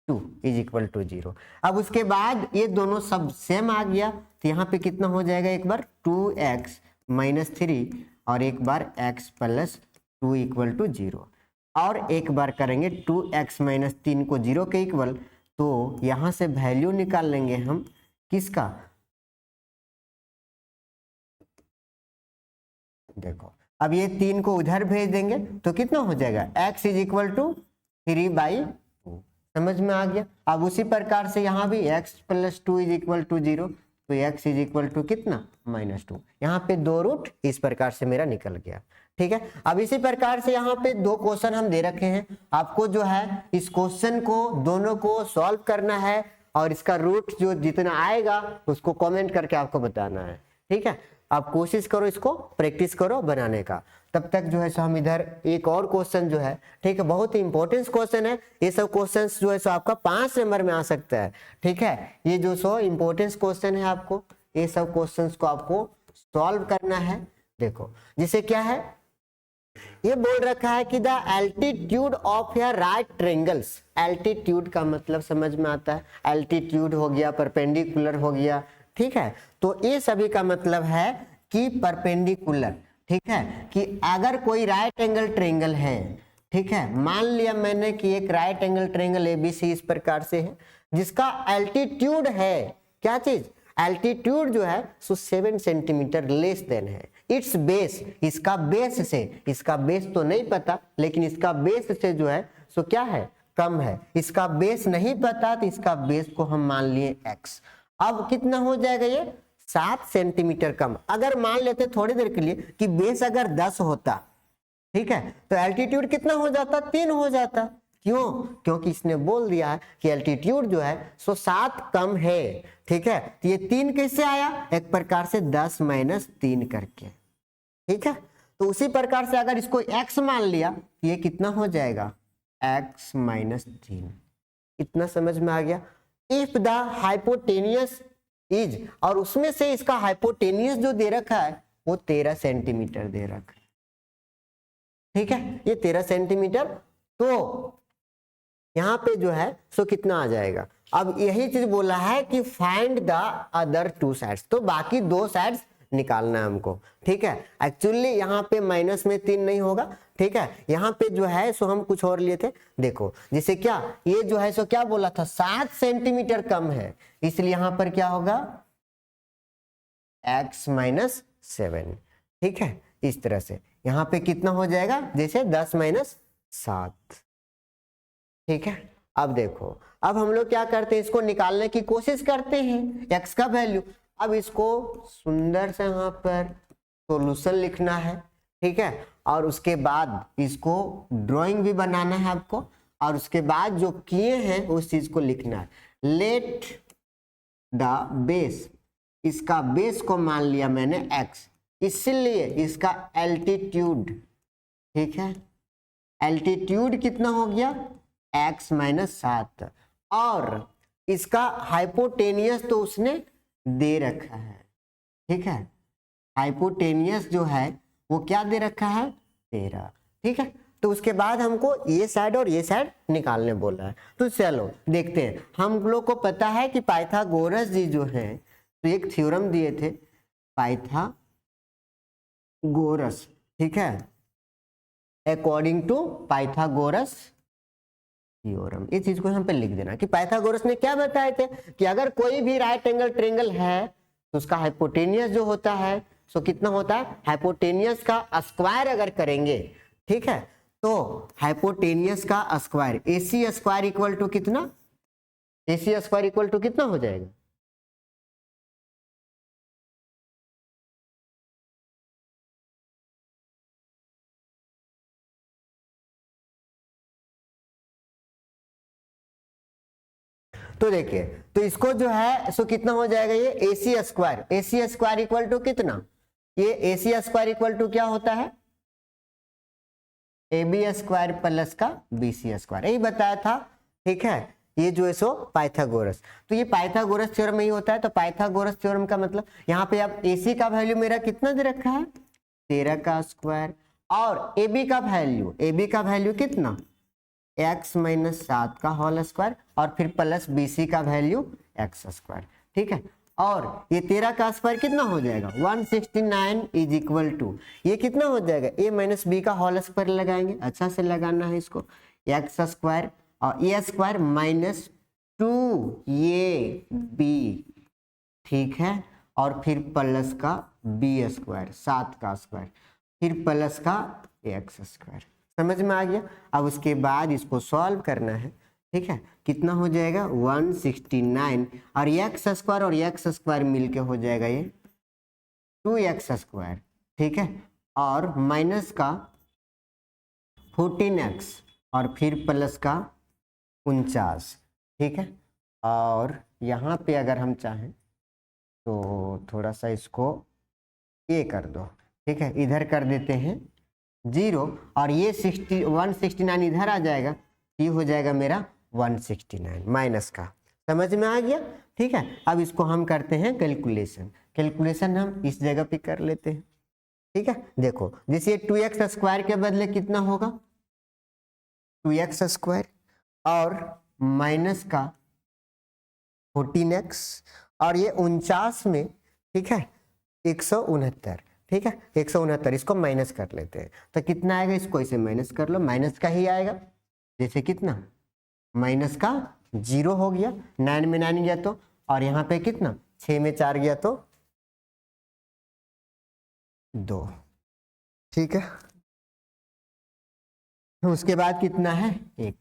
2 is equal to 0। अब उसके बाद ये दोनों सब सेम आ गया, तो यहाँ पे कितना हो जाएगा, एक बार 2x माइनस 3 और एक बार x प्लस 2 इक्वल टू 0 और एक बार करेंगे 2x माइनस 3 को 0 के इक्वल, तो यहाँ से वैल्यू निकाल लेंगे हम किसका, देखो अब ये 3 को उधर भेज देंगे तो कितना हो जाएगा, x इज इक्वल टू 3/2। समझ में आ गया। अब उसी प्रकार से यहाँ भी x plus 2 is equal to 0, तो x इज इक्वल टू कितना, -2। यहाँ पे 2 रूट इस प्रकार से मेरा निकल गया। ठीक है, अब इसी प्रकार से यहाँ पे 2 क्वेश्चन हम दे रखे हैं, आपको जो है इस क्वेश्चन को दोनों को सॉल्व करना है और इसका रूट जो जितना आएगा उसको कमेंट करके आपको बताना है। ठीक है, आप कोशिश करो, इसको प्रैक्टिस करो बनाने का। तब तक जो है सो हम इधर एक और क्वेश्चन जो है, ठीक है, बहुत ही इंपॉर्टेंट क्वेश्चन है। ये सब क्वेश्चंस जो है सो आपका 5 नंबर में आ सकता है। ठीक है, ये जो सो इंपॉर्टेंट क्वेश्चन है, आपको ये सब क्वेश्चंस को आपको सॉल्व करना है। देखो जिसे क्या है, ये बोल रखा है कि the altitude of A right triangles. Altitude का मतलब समझ में आता है, एल्टीट्यूड हो गया, परपेंडिकुलर हो गया। ठीक है, तो ये सभी का मतलब है कि परपेंडिकुलर। ठीक है, कि अगर कोई राइट एंगल ट्रायंगल है, ठीक है, मान लिया मैंने कि एक राइट एंगल ट्रायंगल एबीसी इस प्रकार से है, जिसका एल्टीट्यूड है, क्या चीज, एल्टीट्यूड जो है सो 7 सेंटीमीटर लेस देन है इट्स बेस, इसका बेस से, इसका बेस तो नहीं पता लेकिन इसका बेस से जो है सो क्या है, कम है। इसका बेस नहीं पता तो इसका बेस को हम मान लिए x। अब कितना हो जाएगा, ये 7 सेंटीमीटर कम। अगर मान लेते थोड़ी देर के लिए कि बेस अगर 10 होता, ठीक है, तो एल्टीट्यूड कितना हो जाता, 3 हो जाता। क्यों, क्योंकि इसने बोल दिया है कि एल्टीट्यूड जो है सो 7 कम है। ठीक है, तो ये 3 कैसे आया, एक प्रकार से 10 माइनस 3 करके। ठीक है, तो उसी प्रकार से अगर इसको x मान लिया तो ये कितना हो जाएगा, x माइनस 3। इतना समझ में आ गया। इफ द हाइपोटेनियस इज, और उसमें से इसका हाइपोटेनियस जो दे रखा है वो 13 सेंटीमीटर दे रखा है। ठीक है, ये 13 सेंटीमीटर, तो यहाँ पे जो है सो कितना आ जाएगा। अब यही चीज बोला है कि फाइंड द अदर 2 साइड्स, तो बाकी 2 साइड्स निकालना है हमको। ठीक है, एक्चुअली यहाँ पे माइनस में 3 नहीं होगा। ठीक है, यहाँ पे जो है सो हम कुछ और लिए थे। देखो जैसे क्या, ये जो है सो क्या बोला था, 7 सेंटीमीटर कम है, इसलिए यहाँ पर क्या होगा, x माइनस 7। ठीक है, इस तरह से यहाँ पे कितना हो जाएगा, जैसे 10 माइनस 7। ठीक है, अब देखो, अब हम लोग क्या करते हैं, इसको निकालने की कोशिश करते हैं x का वैल्यू। अब इसको सुंदर से यहाँ पर सॉल्यूशन लिखना है। ठीक है, और उसके बाद इसको ड्राइंग भी बनाना है आपको, और उसके बाद जो किए हैं उस चीज को लिखना है। लेट द बेस, इसका बेस को मान लिया मैंने x, इसलिए इसका एल्टीट्यूड, ठीक है, एल्टीट्यूड कितना हो गया x माइनस 7 और इसका हाइपोटेनियस तो उसने दे रखा है, ठीक है, हाइपोटेनियस जो है वो क्या दे रखा है 13, ठीक है। तो उसके बाद हमको ये साइड और ये साइड निकालने बोला है। तो चलो देखते हैं, हम लोग को पता है कि पाइथागोरस जी जो है तो एक थ्योरम दिए थे पाइथागोरस, ठीक है, अकॉर्डिंग टू पाइथागोरस थ्योरम। इस चीज को हम पे लिख देना कि पाइथागोरस ने क्या बताए थे कि अगर कोई भी राइट एंगल ट्रायंगल है तो उसका हाइपोटेनियस जो होता है सो कितना होता है, हाइपोटेनियस का स्क्वायर अगर करेंगे, ठीक है, तो हाइपोटेनियस का square AC square equal to कितना, AC स्क्वायर इक्वल टू कितना हो जाएगा, तो देखिए तो इसको जो है सो कितना हो जाएगा ये AC square, AC square equal to कितना, ये AC स्क्वायर इक्वल टू क्या होता है AB स्क्वायर प्लस का BC स्क्वायर, यही बताया था, ठीक है। ये जो है सो पाइथागोरस, तो ये पाइथागोरस थ्योरम ही होता है। तो पाइथागोरस थ्योरम का मतलब यहाँ पे अब AC का वैल्यू मेरा कितना दे रखा है 13 का स्क्वायर और AB का वैल्यू कितना x माइनस 7 का होल स्क्वायर और फिर प्लस BC का वैल्यू x स्क्वायर, ठीक है। और ये 13 का स्क्वायर कितना हो जाएगा 169 इज इक्वल टू ये कितना हो जाएगा a माइनस बी का होल स्क्वायर लगाएंगे, अच्छा से लगाना है इसको, x स्क्वायर और ए स्क्वायर माइनस 2 ये b, ठीक है, और फिर प्लस का b स्क्वायर 7 का स्क्वायर फिर प्लस का x स्क्वायर, समझ में आ गया। अब उसके बाद इसको सॉल्व करना है, ठीक है, कितना हो जाएगा 169 और x स्क्वायर मिलके हो जाएगा ये 2x स्क्वायर, ठीक है, और माइनस का 14x और फिर प्लस का 49, ठीक है। और यहाँ पे अगर हम चाहें तो थोड़ा सा इसको ये कर दो, ठीक है, इधर कर देते हैं 0 और ये 169 इधर आ जाएगा, ये हो जाएगा मेरा 169 माइनस का, समझ में आ गया, ठीक है। अब इसको हम करते हैं कैलकुलेशन हम इस जगह पे कर लेते हैं, ठीक है। देखो जैसे 2x स्क्वायर के बदले कितना होगा 2x स्क्वायर और माइनस का 14x और ये 49 में, ठीक है, 169, ठीक है, 169 इसको माइनस कर लेते हैं तो कितना आएगा, इसको इसे माइनस कर लो, माइनस का ही आएगा, जैसे कितना माइनस का 0 हो गया, 9 में 9 गया तो, और यहाँ पे कितना 6 में 4 गया तो 2, ठीक है। उसके बाद कितना है 1,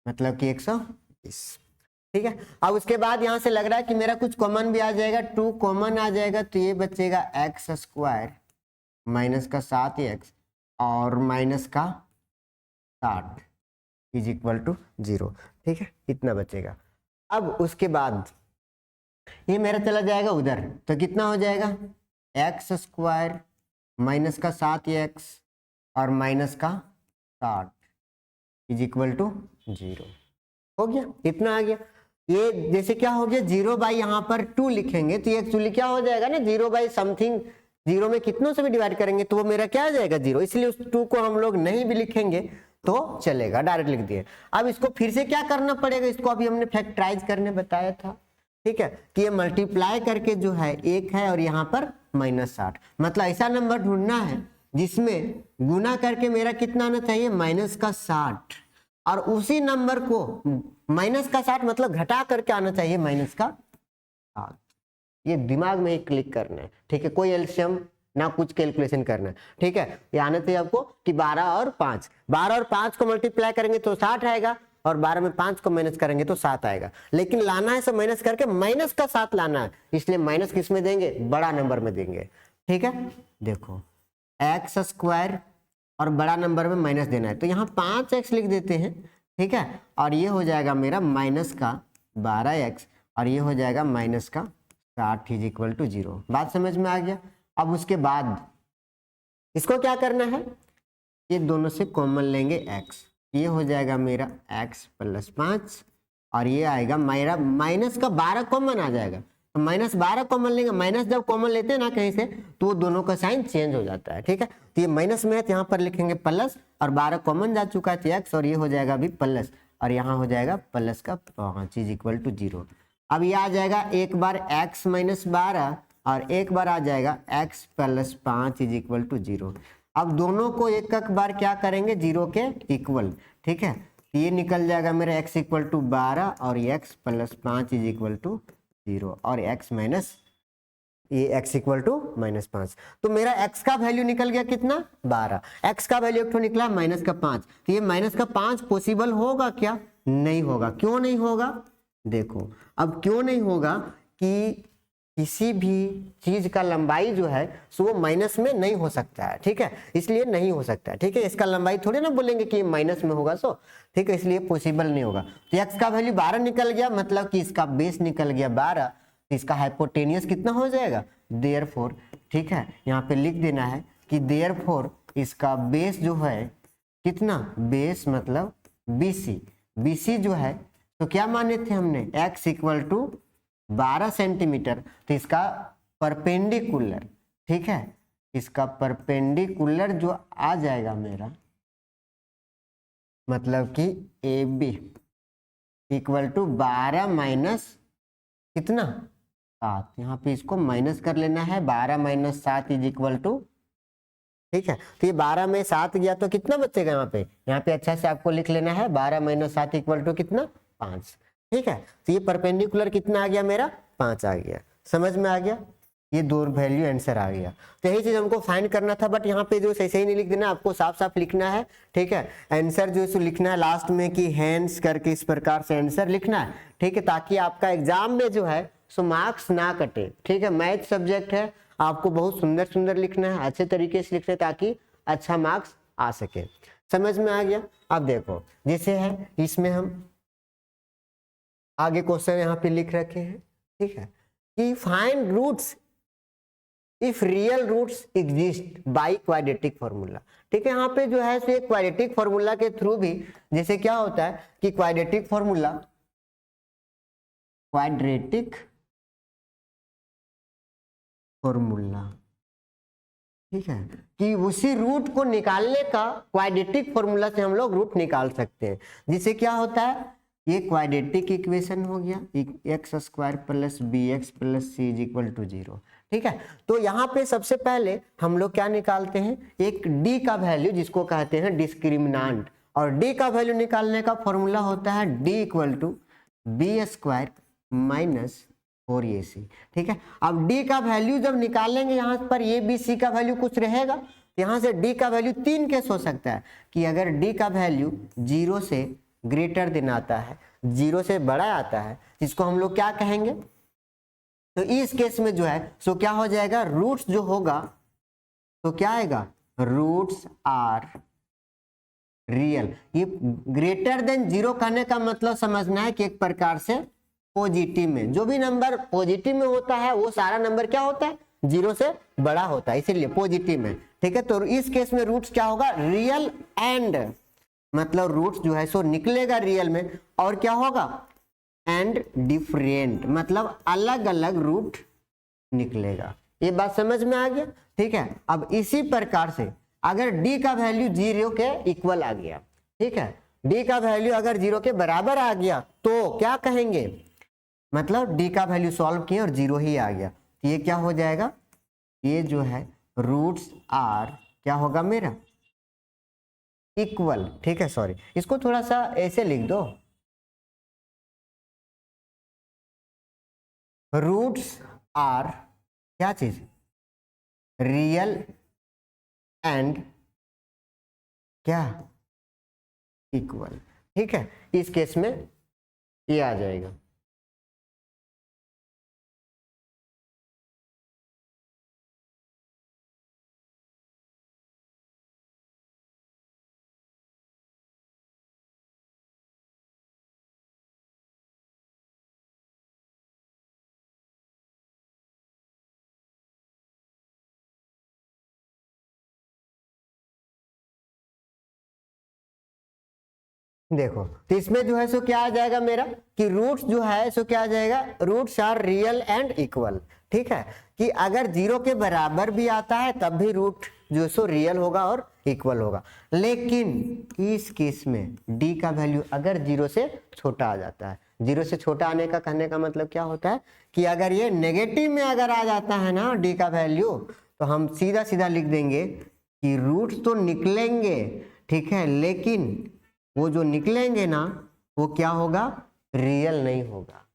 मतलब कि 120, ठीक है। अब उसके बाद यहाँ से लग रहा है कि मेरा कुछ कॉमन भी आ जाएगा, 2 कॉमन आ जाएगा तो ये बचेगा x स्क्वायर माइनस का 7x और माइनस का 60 इज इक्वल टू 0, ठीक है, इतना बचेगा। अब उसके बाद ये मेरा चला जाएगा उधर तो कितना हो जाएगा x स्क्वायर माइनस का 7x और माइनस का 60 इज इक्वल टू 0 हो गया, इतना आ गया। ये जैसे क्या हो गया 0 बाई यहाँ पर 2 लिखेंगे तो ये एक्चुअली क्या हो जाएगा ना 0 बाई समथिंग, 0 में कितनों से भी डिवाइड करेंगे तो वो मेरा क्या आ जाएगा 0, इसलिए उस 2 को हम लोग नहीं भी लिखेंगे तो चलेगा, डायरेक्ट लिख दिए। अब इसको फिर से क्या करना पड़ेगा, इसको अभी हमने फैक्टराइज करने बताया था, ठीक है, कि ये मल्टीप्लाई करके जो है 1 है और यहाँ पर -60, मतलब ऐसा नंबर ढूंढना है जिसमें गुना करके मेरा कितना आना चाहिए -60 और उसी नंबर को -60 मतलब घटा करके आना चाहिए -7। ये दिमाग में ही क्लिक करना है, ठीक है, कोई एलसीएम ना कुछ कैलकुलेशन करना है, ठीक है। ये आना चाहिए आपको कि 12 और 5 को मल्टीप्लाई करेंगे तो 60 आएगा और 12 में 5 को माइनस करेंगे तो 7 आएगा, लेकिन लाना है सब माइनस करके माइनस का 7 लाना है, इसलिए माइनस किस में देंगे बड़ा नंबर में देंगे, ठीक है। देखो x स्क्वायर और बड़ा नंबर में माइनस देना है तो यहाँ 5x लिख देते हैं, ठीक है, और ये हो जाएगा मेरा माइनस का 12x और ये हो जाएगा माइनस का 60 इज इक्वल टू 0, बात समझ में आ गया। अब उसके बाद इसको क्या करना है ये दोनों से कॉमन लेंगे x, ये हो जाएगा मेरा x प्लस 5 और ये आएगा मेरा माइनस का 12 कॉमन आ जाएगा, तो माइनस 12 कॉमन लेंगे। माइनस जब कॉमन लेते हैं ना कहीं से तो वो दोनों का साइन चेंज हो जाता है, ठीक है। तो ये माइनस में है तो यहाँ पर लिखेंगे प्लस और 12 कॉमन जा चुका है तो x और ये हो जाएगा अभी प्लस और यहाँ हो जाएगा प्लस का 5 इज इक्वल टू 0। अब ये आ जाएगा एक बार x माइनस 12 और एक बार आ जाएगा x plus 5 is equal to 0। अब दोनों को एक एक बार क्या करेंगे 0 के इक्वल, ठीक है। ये निकल जाएगा मेरा x इक्वल टू 12 और x plus 5 is equal to 0 और x माइनस ये x इक्वल टू माइनस 5। तो मेरा x का वैल्यू निकल गया कितना 12, x का वैल्यू एक तो निकला माइनस का 5। तो ये माइनस का 5 पॉसिबल होगा क्या? नहीं होगा। क्यों नहीं होगा? देखो अब क्यों नहीं होगा कि किसी भी चीज का लंबाई जो है सो वो माइनस में नहीं हो सकता है, ठीक है, इसलिए नहीं हो सकता है, ठीक है। इसका लंबाई थोड़ी ना बोलेंगे कि माइनस में होगा सो, ठीक है, इसलिए पॉसिबल नहीं होगा। तो x का वैल्यू 12 निकल गया, मतलब कि इसका बेस निकल गया 12, तो इसका हाइपोटेनियस कितना हो जाएगा देयरफॉर, ठीक है। यहाँ पे लिख देना है कि देयरफॉर इसका बेस जो है कितना, बेस मतलब BC, BC जो है तो क्या माने थे हमने x इक्वल टू 12 सेंटीमीटर, तो इसका परपेंडिकुलर, ठीक है, इसका परपेंडिकुलर जो आ जाएगा मेरा मतलब कि AB इक्वल टू 12 माइनस कितना 7, यहाँ पे इसको माइनस कर लेना है, 12 माइनस 7 इज इक्वल टू, ठीक है। तो ये 12 में 7 गया तो कितना बचेगा यहाँ पे अच्छा से आपको लिख लेना है 12 माइनस 7 इक्वल टू कितना 5, ठीक है। तो ये परपेंडिकुलर कितना आ गया मेरा 5 आ गया, समझ में आ गया, ये दो वैल्यू आंसर आ गया। तो यही चीज हमको फाइंड करना था, बट यहाँ पे जो सही सही नहीं लिख देना, आपको साफ साफ लिखना है, ठीक है। आंसर जो है लिखना है लास्ट में कि हैंड्स करके इस प्रकार से आंसर लिखना है, ठीक है, ताकि आपका एग्जाम में जो है सो मार्क्स ना कटे, ठीक है। मैथ सब्जेक्ट है, आपको बहुत सुंदर सुंदर लिखना है, अच्छे तरीके से लिखना है ताकि अच्छा मार्क्स आ सके। समझ में आ गया? अब देखो जैसे है इसमें हम आगे क्वेश्चन यहाँ पे लिख रखे हैं, ठीक है, कि find roots if real roots exist by quadratic formula, ठीक है। यहाँ पे जो है सो क्वाड्रेटिक फॉर्मूला के थ्रू भी जैसे क्या होता है कि क्वाड्रेटिक फॉर्मूला, ठीक है, कि उसी रूट को निकालने का क्वाड्रेटिक फॉर्मूला से हम लोग रूट निकाल सकते हैं। जिससे क्या होता है, ये क्वाड्रेटिक इक्वेशन हो गया x square plus b x plus c is equal to 0, ठीक है। तो यहाँ पे सबसे पहले हम लोग क्या निकालते हैं, एक डी का वैल्यू जिसको कहते हैं डिस्क्रिमिनांट, और डी का वैल्यू निकालने का फॉर्मूला होता है D equal to b square minus 4AC, ठीक है। अब डी का वैल्यू जब निकालेंगे यहाँ पर ए बी सी का वैल्यू कुछ रहेगा, यहाँ से डी का वैल्यू 3 केस हो सकता है कि अगर डी का वैल्यू 0 से ग्रेटर देन आता है, 0 से बड़ा आता है, जिसको हम लोग क्या कहेंगे, तो इस केस में जो है सो क्या हो जाएगा, रूट्स जो होगा तो क्या आएगा, रूट्स आर रियल। ये ग्रेटर देन 0 कहने का मतलब समझना है कि एक प्रकार से पॉजिटिव में जो भी नंबर पॉजिटिव में होता है वो सारा नंबर क्या होता है 0 से बड़ा होता है, इसीलिए पॉजिटिव में, ठीक है। तो इस केस में रूट्स क्या होगा, रियल एंड, मतलब रूट्स जो है सो निकलेगा रियल में, और क्या होगा एंड डिफरेंट, मतलब अलग अलग रूट निकलेगा। ये बात समझ में आ गया, ठीक है। अब इसी प्रकार से अगर डी का वैल्यू 0 के इक्वल आ गया, ठीक है, डी का वैल्यू अगर 0 के बराबर आ गया तो क्या कहेंगे, मतलब डी का वैल्यू सॉल्व किए और 0 ही आ गया, तो ये क्या हो जाएगा, ये जो है रूट्स आर क्या होगा मेरा इक्वल, ठीक है। सॉरी, इसको थोड़ा सा ऐसे लिख दो, रूट्स आर क्या चीज, रियल एंड क्या इक्वल, ठीक है। इस केस में ये आ जाएगा। देखो तो इसमें जो है सो क्या आ जाएगा मेरा कि रूट्स जो है सो क्या आ जाएगा, roots are real and equal. ठीक है, कि अगर 0 के बराबर भी आता है तब भी रूट जो सो रियल होगा और इक्वल होगा। लेकिन इस केस में d का वैल्यू अगर 0 से छोटा आ जाता है, 0 से छोटा आने का कहने का मतलब क्या होता है कि अगर ये नेगेटिव में अगर आ जाता है ना d का वैल्यू, तो हम सीधा सीधा लिख देंगे कि रूट्स तो निकलेंगे, ठीक है, लेकिन वो जो निकलेंगे ना वो क्या होगा, रियल नहीं होगा।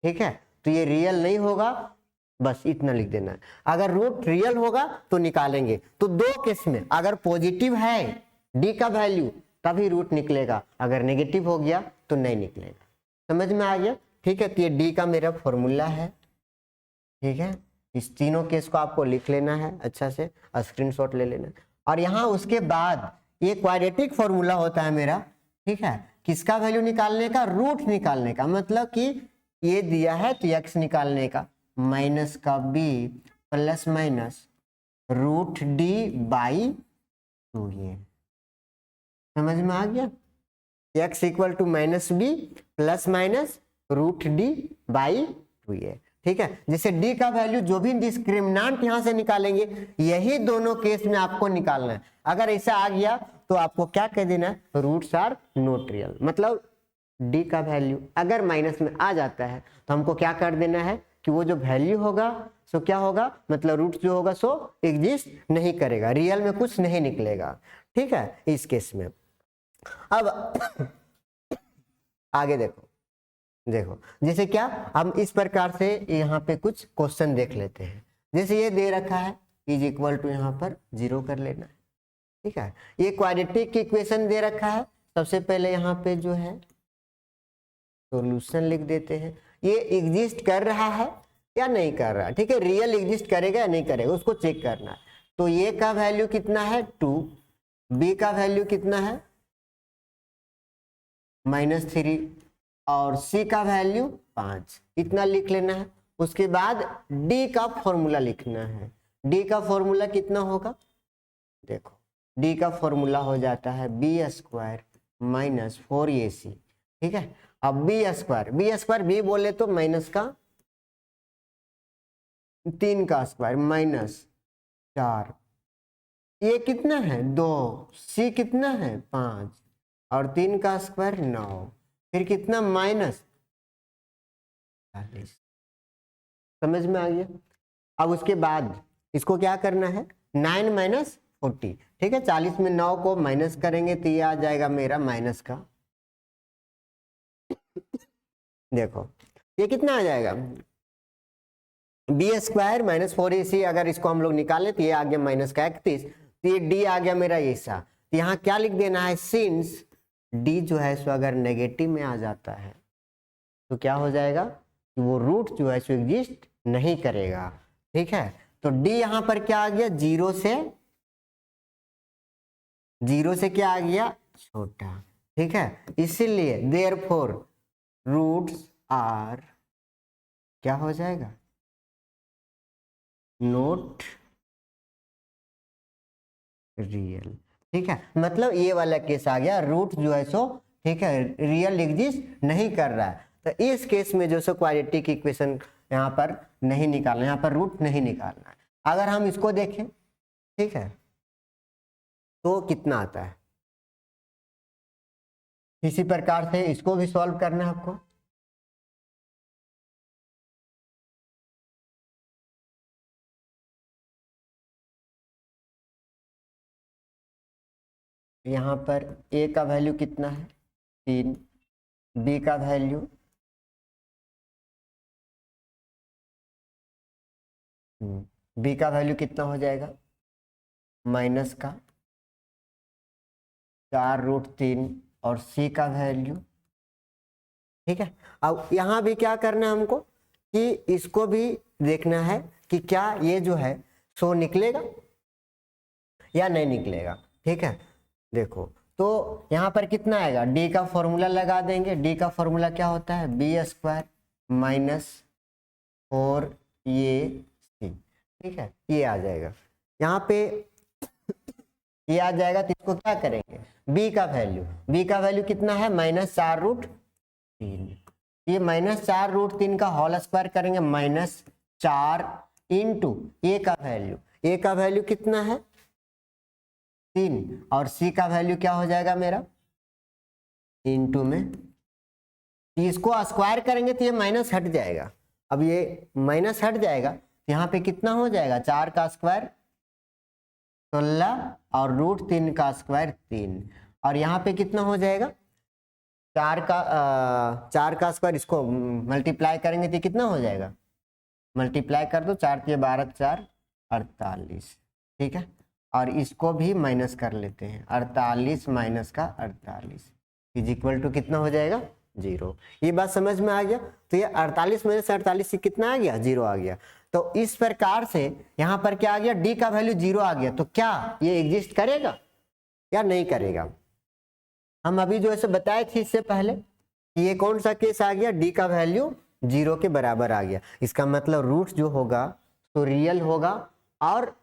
ठीक है, तो ये रियल नहीं होगा, बस इतना लिख देना है। अगर रूट रियल होगा तो निकालेंगे। तो दो केस में अगर पॉजिटिव है डी का वैल्यू तभी रूट निकलेगा, अगर नेगेटिव हो गया तो नहीं निकलेगा। समझ में आ गया? ठीक है, तो ये डी का मेरा फॉर्मूला है। ठीक है, इस तीनों केस को आपको लिख लेना है, अच्छा से स्क्रीनशॉट ले लेना। और यहाँ उसके बाद ये क्वाड्रेटिक फॉर्मूला होता है मेरा। ठीक है, किसका वैल्यू निकालने का, रूट निकालने का, मतलब कि ये दिया है तो x निकालने का, माइनस का b plus minus root D by 2। ये समझ में आ गया, x equal to minus b plus minus root D by 2 ये। ठीक है, जैसे d का वैल्यू जो भी डिस्क्रिमिनेंट यहां से निकालेंगे यही दोनों केस में आपको निकालना है। अगर ऐसा आ गया तो आपको क्या कह देना है, रूट्स आर नॉट रियल। मतलब d का वैल्यू अगर माइनस में आ जाता है तो हमको क्या कर देना है कि वो जो वैल्यू होगा सो क्या होगा, मतलब रूट जो होगा सो एग्जिस्ट नहीं करेगा, रियल में कुछ नहीं निकलेगा। ठीक है, इस केस में। अब आगे देखो, देखो जैसे क्या, हम इस प्रकार से यहाँ पे कुछ क्वेश्चन देख लेते हैं। जैसे ये दे रखा है इज इक्वल टू, यहाँ पर 0 कर लेना है। ठीक है, ये क्वाड्रेटिक इक्वेशन दे रखा है। सबसे पहले यहाँ पे जो है सॉल्यूशन लिख देते हैं। ये एग्जिस्ट कर रहा है या नहीं कर रहा है, ठीक है, रियल एग्जिस्ट करेगा या नहीं करेगा उसको चेक करना है। तो ये का वैल्यू कितना है 2, बी का वैल्यू कितना है -3 और सी का वैल्यू 5, इतना लिख लेना है। उसके बाद डी का फॉर्मूला लिखना है। डी का फॉर्मूला कितना होगा, देखो डी का फॉर्मूला हो जाता है b² माइनस 4ac। ठीक है, अब b² b बोले तो माइनस का 3 का स्क्वायर माइनस 4, ये कितना है 2, सी कितना है 5 और 3 का स्क्वायर 9, फिर कितना -40। समझ में आ गया? अब उसके बाद इसको क्या करना है 9 माइनस 40। ठीक है, 40 में 9 को माइनस करेंगे तो ये आ जाएगा मेरा माइनस का, देखो ये कितना आ जाएगा b² माइनस 4ac। अगर इसको हम लोग निकालें तो ये आ गया माइनस का 31, तो ये d आ गया मेरा ऐसा। तो यहाँ क्या लिख देना है, सिंस d जो है सो अगर नेगेटिव में आ जाता है तो क्या हो जाएगा कि वो रूट जो है सो एग्जिस्ट नहीं करेगा। ठीक है, तो d यहाँ पर क्या आ गया, 0 से क्या आ गया, छोटा। ठीक है, इसीलिए देयरफॉर रूट्स आर क्या हो जाएगा, नॉट रियल। ठीक है, मतलब ये वाला केस आ गया, रूट जो है सो ठीक है रियल एग्जिस्ट नहीं कर रहा है। तो इस केस में जो सो क्वाड्रेटिक इक्वेशन यहाँ पर नहीं निकालना, यहाँ पर रूट नहीं निकालना है। अगर हम इसको देखें, ठीक है, तो कितना आता है, इसी प्रकार से इसको भी सॉल्व करना है आपको। यहाँ पर a का वैल्यू कितना है 3, b का वैल्यू कितना हो जाएगा माइनस का 4√3 और c का वैल्यू। ठीक है, अब यहाँ भी क्या करना है हमको कि इसको भी देखना है कि क्या ये जो है सो निकलेगा या नहीं निकलेगा। ठीक है, देखो तो यहाँ पर कितना आएगा, d का फॉर्मूला लगा देंगे। d का फॉर्मूला क्या होता है b² माइनस 4ac। ठीक है, ये आ जाएगा। यहाँ पे ये आ जाएगा तो इसको क्या करेंगे, b का वैल्यू कितना है -4√3। ये -4√3 का होल स्क्वायर करेंगे -4 इंटू a का वैल्यू कितना है 3 और c का वैल्यू क्या हो जाएगा मेरा इंटू में, इसको स्क्वायर करेंगे तो ये माइनस हट जाएगा। अब ये माइनस हट जाएगा तो यहाँ पे कितना हो जाएगा 4 का स्क्वायर 16 और √3 का स्क्वायर 3 और यहाँ पे कितना हो जाएगा 4 का स्क्वायर, इसको मल्टीप्लाई करेंगे तो कितना हो जाएगा, मल्टीप्लाई कर दो 4 के 12 4 48, ठीक है। और इसको भी माइनस कर लेते हैं 48 माइनस का 48 इज इक्वल टू कितना हो जाएगा 0। ये बात समझ में आ गया। तो ये 48 में से 48 से कितना आ गया 0 आ गया। तो इस प्रकार से यहाँ पर क्या आ गया d का वैल्यू 0 आ गया। तो क्या ये एग्जिस्ट करेगा या नहीं करेगा। हम अभी जो ऐसे बताए थे इससे पहले कि ये कौन सा केस आ गया, d का वैल्यू 0 के बराबर आ गया। इसका मतलब रूट जो होगा तो रियल होगा और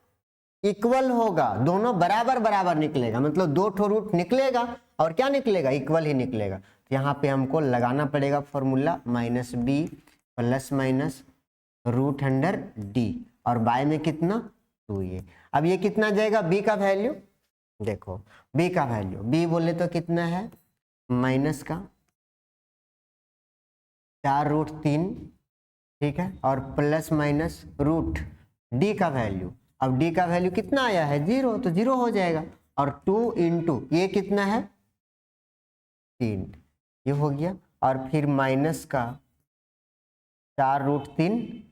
इक्वल होगा, दोनों बराबर बराबर निकलेगा। मतलब दो ठो रूट निकलेगा और क्या निकलेगा इक्वल ही निकलेगा। तो यहाँ पे हमको लगाना पड़ेगा formula -b plus minus √d और बाय में कितना 2a। अब ये कितना जाएगा b का वैल्यू, देखो b का वैल्यू b बोले तो कितना है माइनस का 4√3, ठीक है, और प्लस माइनस रूट d का वैल्यू। अब d का वैल्यू कितना आया है 0, तो 0 हो जाएगा। और 2 इंटू ये कितना है 3, ये हो गया। और फिर माइनस का 4√3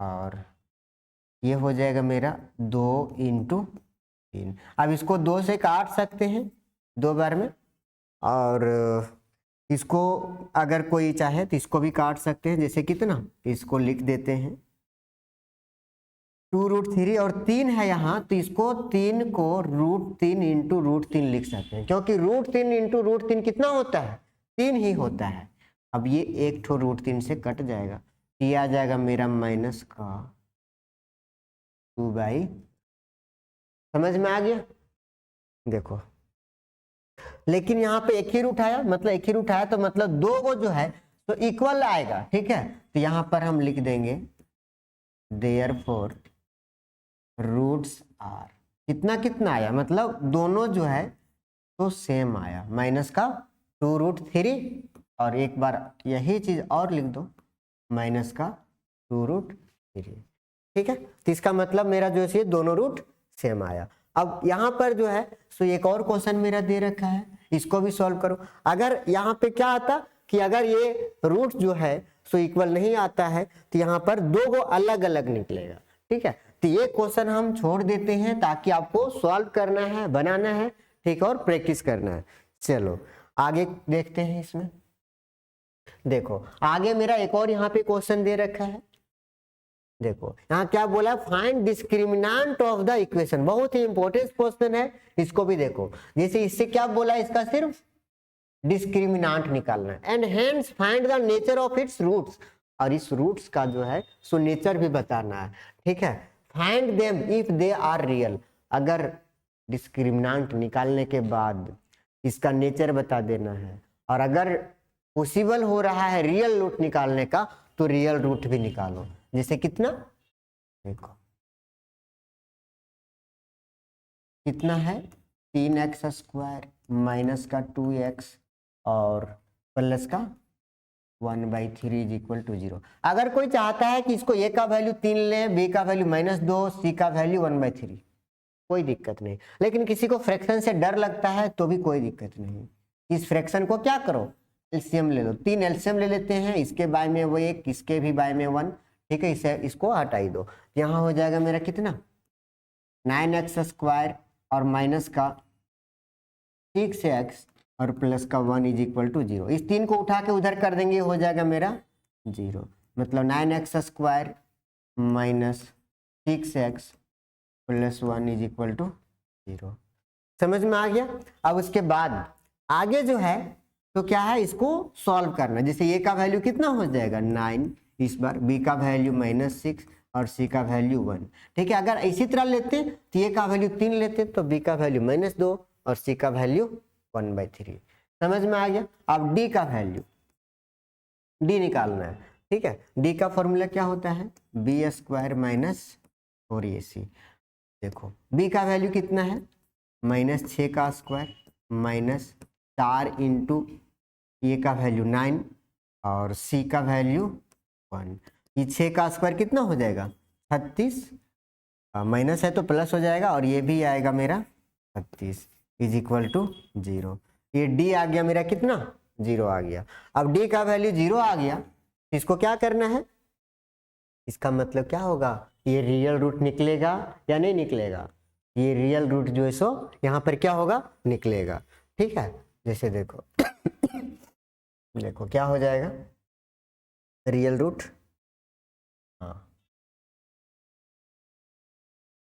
और ये हो जाएगा मेरा 2 इंटू 3। अब इसको 2 से काट सकते हैं 2 बार में, और इसको अगर कोई चाहे तो इसको भी काट सकते हैं। जैसे कितना, इसको लिख देते हैं 2√3 और 3 है यहाँ, तो इसको 3 को √3 इंटू √3 लिख सकते हैं, क्योंकि √3 इंटू √3 कितना होता है 3 ही होता है। अब ये एक ठो √3 से कट जाएगा, ये आ जाएगा मेरा माइनस का 2/, समझ में आ गया। देखो लेकिन यहाँ पे एक ही रूट आया, मतलब एक ही रूट आया तो मतलब 2 को जो है तो इक्वल आएगा, ठीक है। तो यहाँ पर हम लिख देंगे देयरफॉर रूट्स आर, कितना कितना आया, मतलब दोनों जो है तो सेम आया, माइनस का 2√3 और एक बार यही चीज और लिख दो माइनस का 2√3, ठीक है। तो इसका मतलब मेरा जो है दोनों रूट सेम आया। अब यहाँ पर जो है सो एक और क्वेश्चन मेरा दे रखा है, इसको भी सॉल्व करो। अगर यहाँ पे क्या आता कि अगर ये रूट जो है सो इक्वल नहीं आता है तो यहाँ पर 2 को अलग अलग निकलेगा, ठीक है। तो ये क्वेश्चन हम छोड़ देते हैं ताकि आपको सॉल्व करना है, बनाना है, ठीक है, और प्रैक्टिस करना है। चलो आगे देखते हैं। इसमें देखो आगे मेरा एक और यहाँ पे क्वेश्चन दे रखा है। देखो यहाँ क्या बोला, find discriminant of the equation, बहुत ही इंपॉर्टेंट क्वेश्चन है, इसको भी देखो। जैसे इससे क्या बोला, इसका सिर्फ डिस्क्रिमिनेंट निकालना है, and hence find the nature of its roots, और इस रूट्स का जो है सो नेचर भी बताना है, ठीक है। Find them if they are real, अगर डिस्क्रिमिनेंट निकालने के बाद इसका नेचर बता देना है, और अगर पॉसिबल हो रहा है रियल रूट निकालने का तो रियल रूट भी निकालो। जैसे कितना, देखो कितना है 3x² माइनस का 2x और प्लस का 1/3 इज इक्वल टू 0। अगर कोई चाहता है कि इसको a का वैल्यू 3 ले, b का वैल्यू -2, c का वैल्यू 1/3, कोई दिक्कत नहीं। लेकिन किसी को फ्रैक्शन से डर लगता है तो भी कोई दिक्कत नहीं, इस फ्रैक्शन को क्या करो एलसीएम ले लो, 3 एलसीएम ले लेते हैं, इसके बाय में वो 1, इसके भी बाय में 1, ठीक है। इसे इसको हटाई दो, यहाँ हो जाएगा मेरा कितना 9x² और माइनस का 6x और प्लस का 1 इज इक्वल टू 0। इस 3 को उठा के उधर कर देंगे, हो जाएगा मेरा 0। मतलब 9x² minus 6x plus 1 is equal to 0। समझ में आ गया। अब उसके बाद आगे जो है तो क्या है, इसको सॉल्व करना। जैसे a का वैल्यू कितना हो जाएगा 9 इस बार, b का वैल्यू -6 और सी का वैल्यू 1। ठीक है, अगर इसी तरह लेते तो ए का वैल्यू 3 लेते तो बी का वैल्यू -2 और सी का वैल्यू 1/3। समझ में आ गया। अब डी का वैल्यू, डी निकालना है। ठीक है, डी का फॉर्मूला क्या होता है, बी स्क्वायर माइनस 4ac। देखो बी का वैल्यू कितना है, -6 का स्क्वायर माइनस 4 इंटू ए का वैल्यू 9 और सी का वैल्यू 1। ये 6 का स्क्वायर कितना हो जाएगा 36, माइनस है तो प्लस हो जाएगा और ये भी आएगा मेरा 36 इज इक्वल टू 0। ये डी आ गया मेरा कितना 0 आ गया। अब डी का वैल्यू 0 आ गया, इसको क्या करना है, इसका मतलब क्या होगा, ये रियल रूट निकलेगा या नहीं निकलेगा, ये रियल रूट जो है सो यहाँ पर क्या होगा निकलेगा। ठीक है, जैसे देखो देखो क्या हो जाएगा रियल रूट, हाँ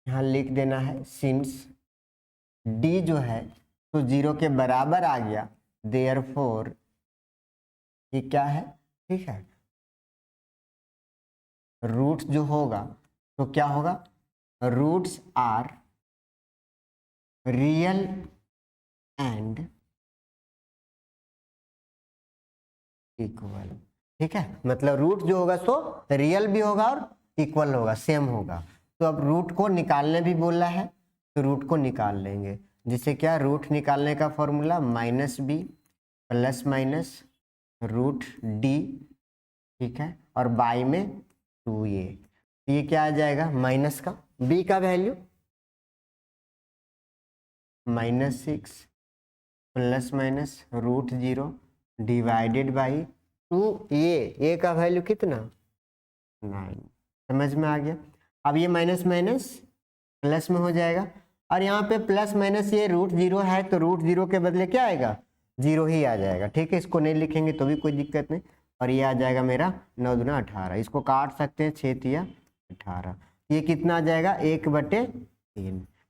यहाँ लिख देना है सिंस डी जो है तो 0 के बराबर आ गया, देयरफॉर ये क्या है, ठीक है, रूट्स जो होगा तो क्या होगा, roots are real and equal. ठीक है, मतलब रूट जो होगा सो रियल भी होगा और इक्वल होगा, सेम होगा। तो अब रूट को निकालने भी बोला है तो रूट को निकाल लेंगे, जिससे क्या रूट निकालने का formula -b plus minus root D. ठीक है, और बाई में 2a, ये क्या आ जाएगा माइनस का b का value -6 plus minus root 0 divided by 2a का वैल्यू कितना 9। समझ में आ गया। अब ये माइनस माइनस प्लस में हो जाएगा और यहाँ पे प्लस माइनस ये रूट 0 है तो रूट 0 के बदले क्या आएगा 0 ही आ जाएगा। ठीक है, इसको नहीं लिखेंगे तो भी कोई दिक्कत नहीं, और ये आ जाएगा मेरा 9 दूना 18, इसको काट सकते हैं 6 तिया 18, ये कितना आ जाएगा 1/3।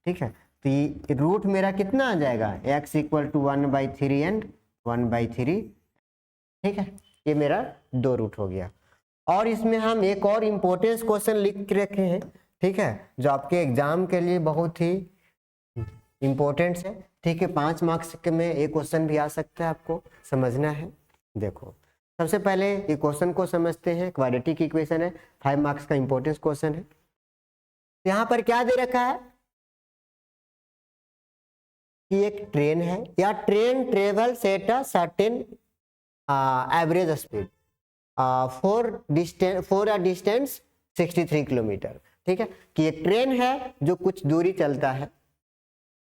ठीक है, तो ये रूट मेरा कितना आ जाएगा x = 1/3 एंड 1/3। ठीक है, ये मेरा 2 रूट हो गया। और इसमें हम एक और इम्पोर्टेंस क्वेश्चन लिख के रखे हैं, ठीक है, जो आपके एग्जाम के लिए बहुत ही इम्पोर्टेंट है। ठीक है, 5 मार्क्स के में एक क्वेश्चन भी आ सकता है, आपको समझना है। देखो सबसे पहले ये क्वेश्चन को समझते हैं, क्वाड्रेटिक इक्वेशन है, 5 मार्क्स का इम्पोर्टेंस क्वेश्चन है। यहाँ पर क्या दे रखा है कि एक ट्रेन है या train travels at a certain average speed for a distance 63 kilometre. ठीक है, कि एक ट्रेन है जो कुछ दूरी चलता है,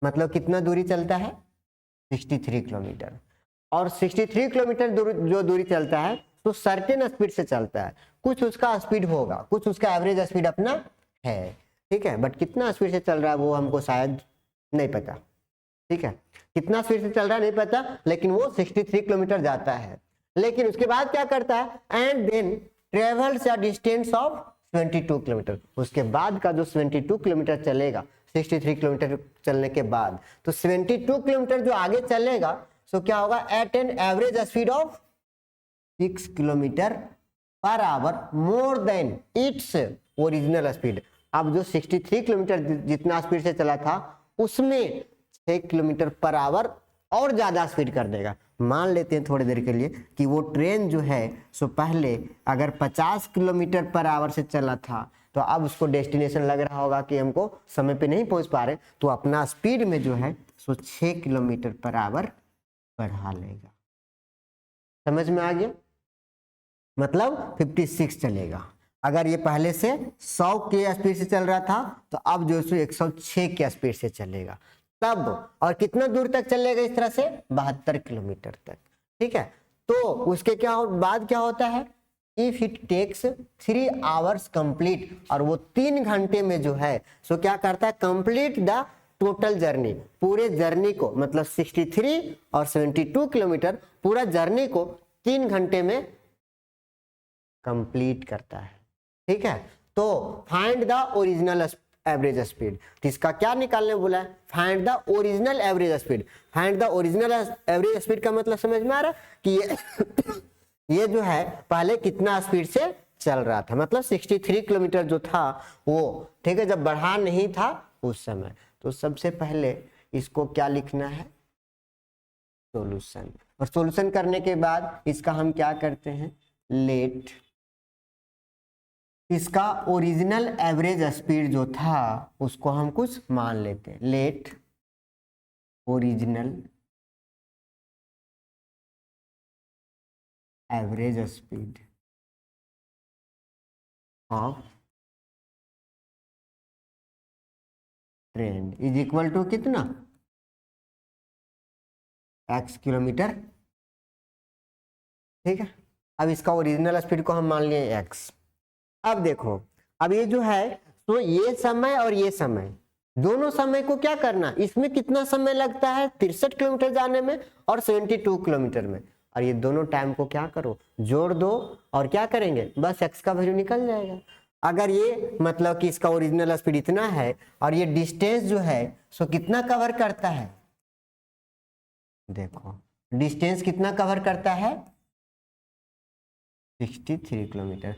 मतलब कितना दूरी चलता है 63 किलोमीटर, और 63 किलोमीटर जो दूरी चलता है तो सर्टेन स्पीड से चलता है, कुछ उसका स्पीड होगा, कुछ उसका एवरेज स्पीड अपना है। ठीक है, बट कितना स्पीड से चल रहा है वो हमको शायद नहीं पता। ठीक है, कितना स्पीड से चल रहा है नहीं पता, लेकिन वो 63 किलोमीटर जाता है। लेकिन उसके बाद क्या करता है, and then travels a distance of 22 kilometre, उसके बाद का जो 22 किलोमीटर चलेगा 63 किलोमीटर चलने के बाद, तो 72 किलोमीटर जो आगे चलेगा सो क्या होगा at an average speed of 6 kilometre per hour more than its original speed. अब जो 63 किलोमीटर जितना स्पीड से चला था उसमें 6 किलोमीटर पर आवर और ज्यादा स्पीड कर देगा। मान लेते हैं थोड़ी देर के लिए कि वो ट्रेन जो है सो पहले अगर 50 किलोमीटर पर आवर से चला था, तो अब उसको डेस्टिनेशन लग रहा होगा कि हमको समय पे नहीं पहुंच पा रहे, तो अपना स्पीड में जो है सो 6 किलोमीटर पर आवर बढ़ा लेगा। समझ में आ गया, मतलब 56 चलेगा। अगर ये पहले से 100 के स्पीड से चल रहा था तो अब जो है 106 के स्पीड से चलेगा तब, और कितना दूर तक चलेगा इस तरह से 72 किलोमीटर तक। ठीक है, तो उसके बाद क्या होता है, if it takes 3 hours complete, और वो 3 घंटे में जो है सो क्या करता है कंप्लीट द टोटल जर्नी, पूरे जर्नी को, मतलब 63 और 72 किलोमीटर पूरा जर्नी को 3 घंटे में कंप्लीट करता है। ठीक है, तो find the original average speed, तो इसका क्या निकालने बोला है, find the original average speed. Find the original average speed का मतलब समझ में आ रहा है कि ये जो है पहले कितना स्पीड से चल रहा था, मतलब 63 किलोमीटर जो था वो, ठीक है, जब बढ़ा नहीं था उस समय। तो सबसे पहले इसको क्या लिखना है, सॉल्यूशन, और सॉल्यूशन करने के बाद इसका हम क्या करते हैं, लेट इसका ओरिजिनल एवरेज स्पीड जो था उसको हम कुछ मान लेते हैं, let original average speed of train is equal to कितना, x किलोमीटर, ठीक है। अब इसका ओरिजिनल स्पीड को हम मान लिए x। अब देखो, अब ये जो है, तो ये समय और ये समय, दोनों समय को क्या करना, इसमें कितना समय लगता है 63 किलोमीटर जाने में और 72 किलोमीटर में, और ये दोनों टाइम को क्या करो, जोड़ दो, और क्या करेंगे, बस x का वैल्यू निकल जाएगा। अगर ये मतलब कि इसका ओरिजिनल स्पीड इतना है और ये डिस्टेंस जो है सो कितना कवर करता है, देखो डिस्टेंस कितना कवर करता है, 63 किलोमीटर,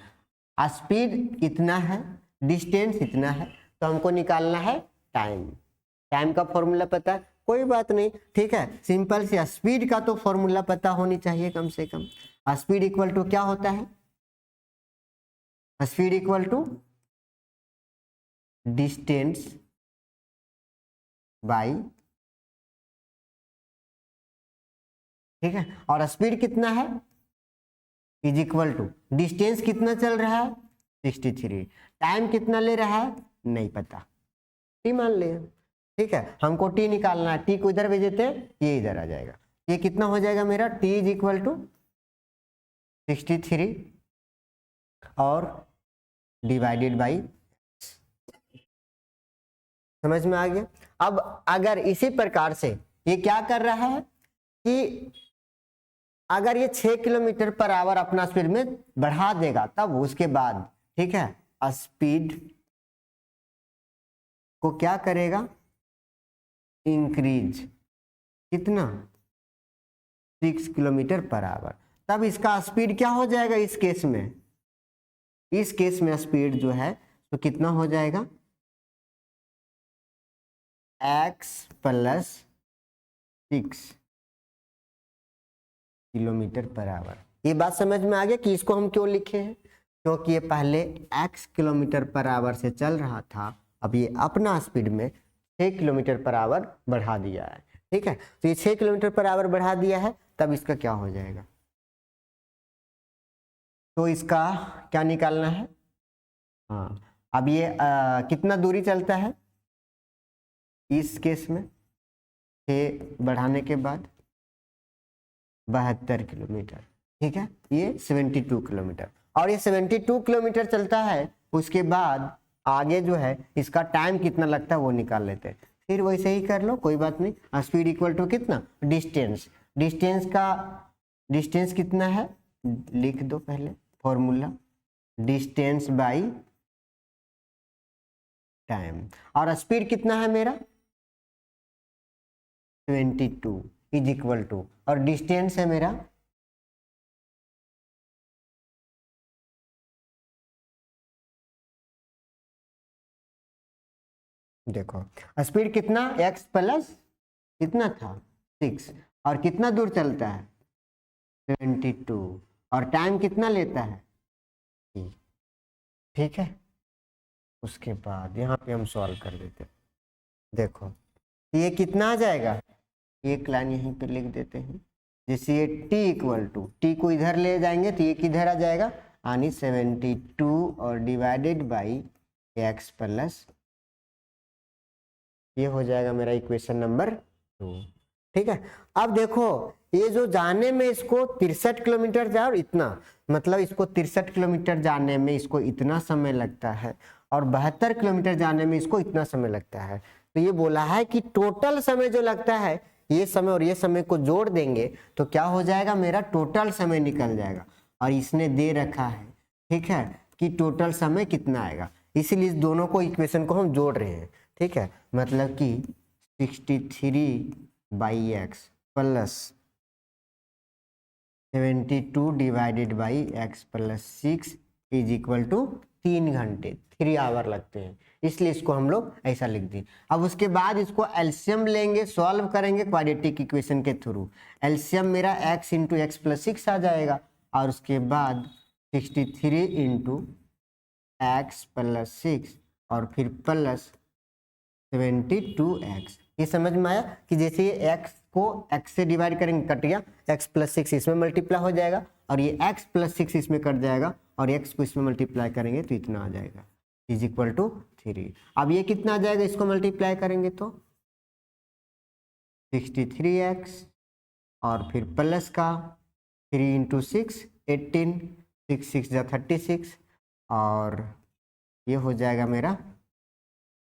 स्पीड इतना है, डिस्टेंस इतना है, तो हमको निकालना है टाइम। टाइम का फॉर्मूला पता है, कोई बात नहीं, ठीक है, सिंपल से स्पीड का तो फॉर्मूला पता होनी चाहिए कम से कम। स्पीड इक्वल टू क्या होता है, speed equal to distance by, ठीक है, और स्पीड कितना है इज इक्वल टू डिस्टेंस कितना चल रहा है 63, टाइम कितना ले रहा है नहीं पता, टी मान लिया, ठीक है। हमको टी निकालना है, टी को इधर भेज देते हैं, ये इधर आ जाएगा, ये कितना हो जाएगा मेरा, टी इज इक्वल टू 63 और डिवाइडेड बाई, समझ में आ गया। अब अगर इसी प्रकार से ये क्या कर रहा है कि अगर ये 6 किलोमीटर पर आवर अपना स्पीड में बढ़ा देगा, तब उसके बाद, ठीक है, स्पीड को क्या करेगा, इंक्रीज, कितना 6 किलोमीटर पर आवर, तब इसका स्पीड क्या हो जाएगा, इस केस में, इस केस में स्पीड जो है तो कितना हो जाएगा, x plus 6 kilometre per our. ये बात समझ में आ गया कि इसको हम क्यों लिखे हैं, क्योंकि ये पहले x किलोमीटर पर आवर से चल रहा था, अब ये अपना स्पीड में 6 किलोमीटर पर आवर बढ़ा दिया है, ठीक है। तो ये 6 किलोमीटर पर आवर बढ़ा दिया है, तब इसका क्या हो जाएगा, तो इसका क्या निकालना है, हाँ, अब ये कितना दूरी चलता है इस केस में, 6 बढ़ाने के बाद 72 किलोमीटर, ठीक है, ये 72 किलोमीटर, और ये 72 किलोमीटर चलता है, उसके बाद आगे जो है इसका टाइम कितना लगता है वो निकाल लेते हैं, फिर वैसे ही कर लो, कोई बात नहीं। स्पीड इक्वल टू कितना, डिस्टेंस, डिस्टेंस का डिस्टेंस कितना है, लिख दो पहले फॉर्मूला, डिस्टेंस बाई टाइम, और स्पीड कितना है मेरा 22 इज इक्वल टू, और डिस्टेंस है मेरा देखो, स्पीड कितना x प्लस कितना था 6, और कितना दूर चलता है 22, और टाइम कितना लेता है, ठीक है। उसके बाद यहाँ पे हम सॉल्व कर देते हैं, देखो ये कितना आ जाएगा, एक लाइन यहीं पे लिख देते हैं, जैसे ये t इक्वल टू, टी को इधर ले जाएंगे तो ये किधर आ जाएगा, यानी 72 और डिवाइडेड बाई x प्लस, ये हो जाएगा मेरा इक्वेशन नंबर 2, ठीक है। अब देखो ये जो जाने में इसको 63 किलोमीटर जा, और इतना मतलब इसको 63 किलोमीटर जाने में इसको इतना समय लगता है, और 72 किलोमीटर जाने में इसको इतना समय लगता है, तो ये बोला है कि टोटल समय जो लगता है, ये समय और ये समय को जोड़ देंगे तो क्या हो जाएगा, मेरा टोटल समय निकल जाएगा, और इसने दे रखा है, ठीक है, कि टोटल समय कितना आएगा, इसीलिए इस दोनों को इक्वेशन को हम जोड़ रहे हैं, ठीक है। मतलब कि 63 by x plus 72 divided by x plus 6 is equal to 3 घंटे, 3 आवर लगते हैं, इसलिए इसको हम लोग ऐसा लिख दें। अब उसके बाद इसको एलसीएम लेंगे, सॉल्व करेंगे क्वाड्रेटिक इक्वेशन के थ्रू। एलसीएम मेरा x इंटू एक्स प्लस 6 आ जाएगा, और उसके बाद 63 इंटू एक्स प्लस 6 और फिर प्लस 72x। ये समझ में आया कि जैसे ये x को x से डिवाइड करेंगे कट गया, x प्लस 6 इसमें मल्टीप्लाई हो जाएगा, और ये x प्लस 6 इसमें कट जाएगा, और x को इसमें मल्टीप्लाई करेंगे तो इतना आ जाएगा, इज इक्वल टू 3। अब ये कितना आ जाएगा, इसको मल्टीप्लाई करेंगे तो 63x और फिर प्लस का 3 इंटू 6 18, 6 6 जा 36, और ये हो जाएगा मेरा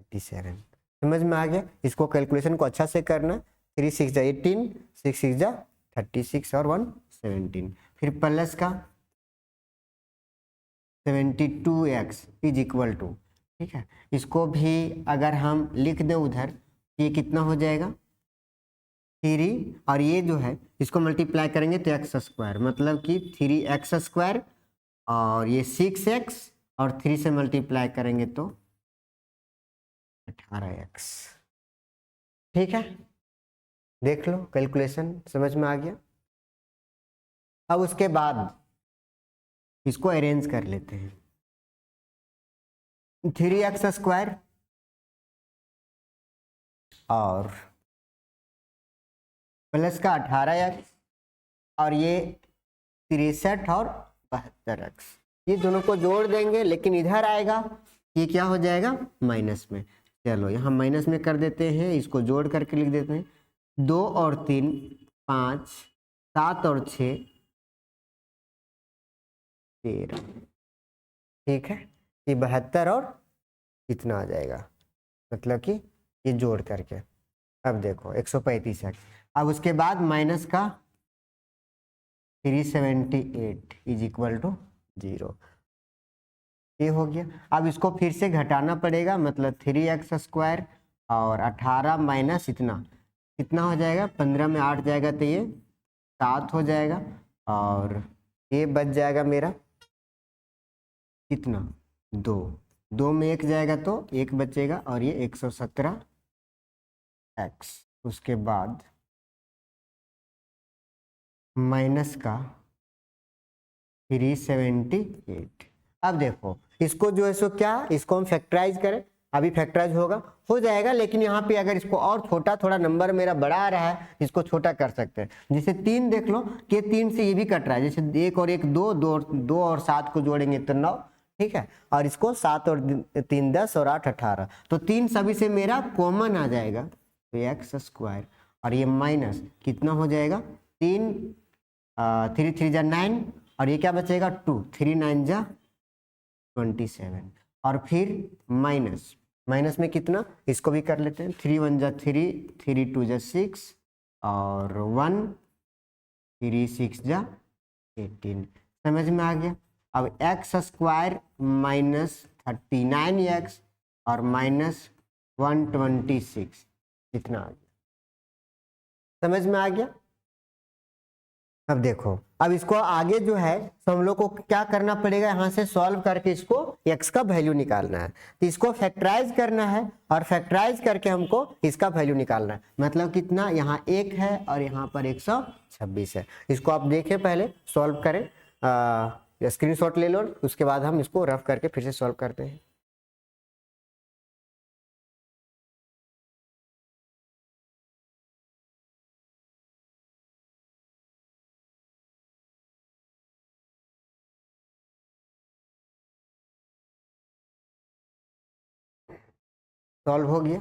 37। समझ में आ गया? इसको कैलकुलेशन को अच्छा से करना। 3 6 जा 18, 6 6 जा 36 और 1 17, फिर प्लस का 72x इज इक्वल टू, ठीक है, इसको भी अगर हम लिख दें उधर, ये कितना हो जाएगा 3, और ये जो है इसको मल्टीप्लाई करेंगे तो एक्स स्क्वायर, मतलब कि 3x स्क्वायर, और ये 6x और 3 से मल्टीप्लाई करेंगे तो 18x। ठीक है, देख लो कैलकुलेशन समझ में आ गया। अब उसके बाद इसको अरेंज कर लेते हैं। 3x स्क्वायर और प्लस का 18x और ये 63 और 72x, ये दोनों को जोड़ देंगे, लेकिन इधर आएगा ये क्या हो जाएगा माइनस में। चलो यहाँ माइनस में कर देते हैं, इसको जोड़ करके लिख देते हैं। 2 और 3 5, 7 और 6 13, ठीक है, ये 72 और इतना आ जाएगा, मतलब कि ये जोड़ करके। अब देखो 135 है। अब उसके बाद माइनस का 378 इज इक्वल टू 0, ये हो गया। अब इसको फिर से घटाना पड़ेगा, मतलब 3x स्क्वायर और 18 माइनस इतना, कितना हो जाएगा, 15 में 8 जाएगा तो ये 7 हो जाएगा, और ये बच जाएगा मेरा कितना 2, 2 में 1 जाएगा तो 1 बचेगा, और ये 117x। उसके बाद माइनस का 378। अब देखो इसको जो है सो क्या, इसको हम फैक्टराइज करें, अभी फैक्टराइज होगा हो जाएगा, लेकिन यहाँ पे अगर इसको और छोटा, थोड़ा नंबर मेरा बड़ा आ रहा है, इसको छोटा कर सकते हैं। जैसे 3 देख लो कि 3 से ये भी कट रहा है, जैसे 1 और 1 2, 2 और 7 को जोड़ेंगे तो 9, ठीक है, और इसको 7 और 3 10 और 8 18, तो 3 सभी से मेरा कॉमन आ जाएगा, तो एक्स स्क्वायर, और ये माइनस कितना हो जाएगा 3 3 3 जा 9, और ये क्या बचेगा 2, 3 9 जा 27, और फिर माइनस, माइनस में कितना, इसको भी कर लेते हैं, 3 1 जा 3, 3 2 जा 6 और 1 3 6 जा 18। समझ में आ गया? अब एक्स स्क्वायर माइनस 39x और माइनस 126, इतना आ गया। समझ में आ गया? अब देखो, अब इसको आगे जो है तो हम लोग को क्या करना पड़ेगा, यहाँ से सॉल्व करके इसको x का वैल्यू निकालना है, तो इसको फैक्टराइज करना है, और फैक्टराइज करके हमको इसका वैल्यू निकालना है, मतलब कितना, यहाँ 1 है और यहाँ पर 126 है। इसको आप देखें, पहले सॉल्व करें, स्क्रीनशॉट ले लो, उसके बाद हम इसको रफ करके फिर से सॉल्व करते हैं। सॉल्व हो गया।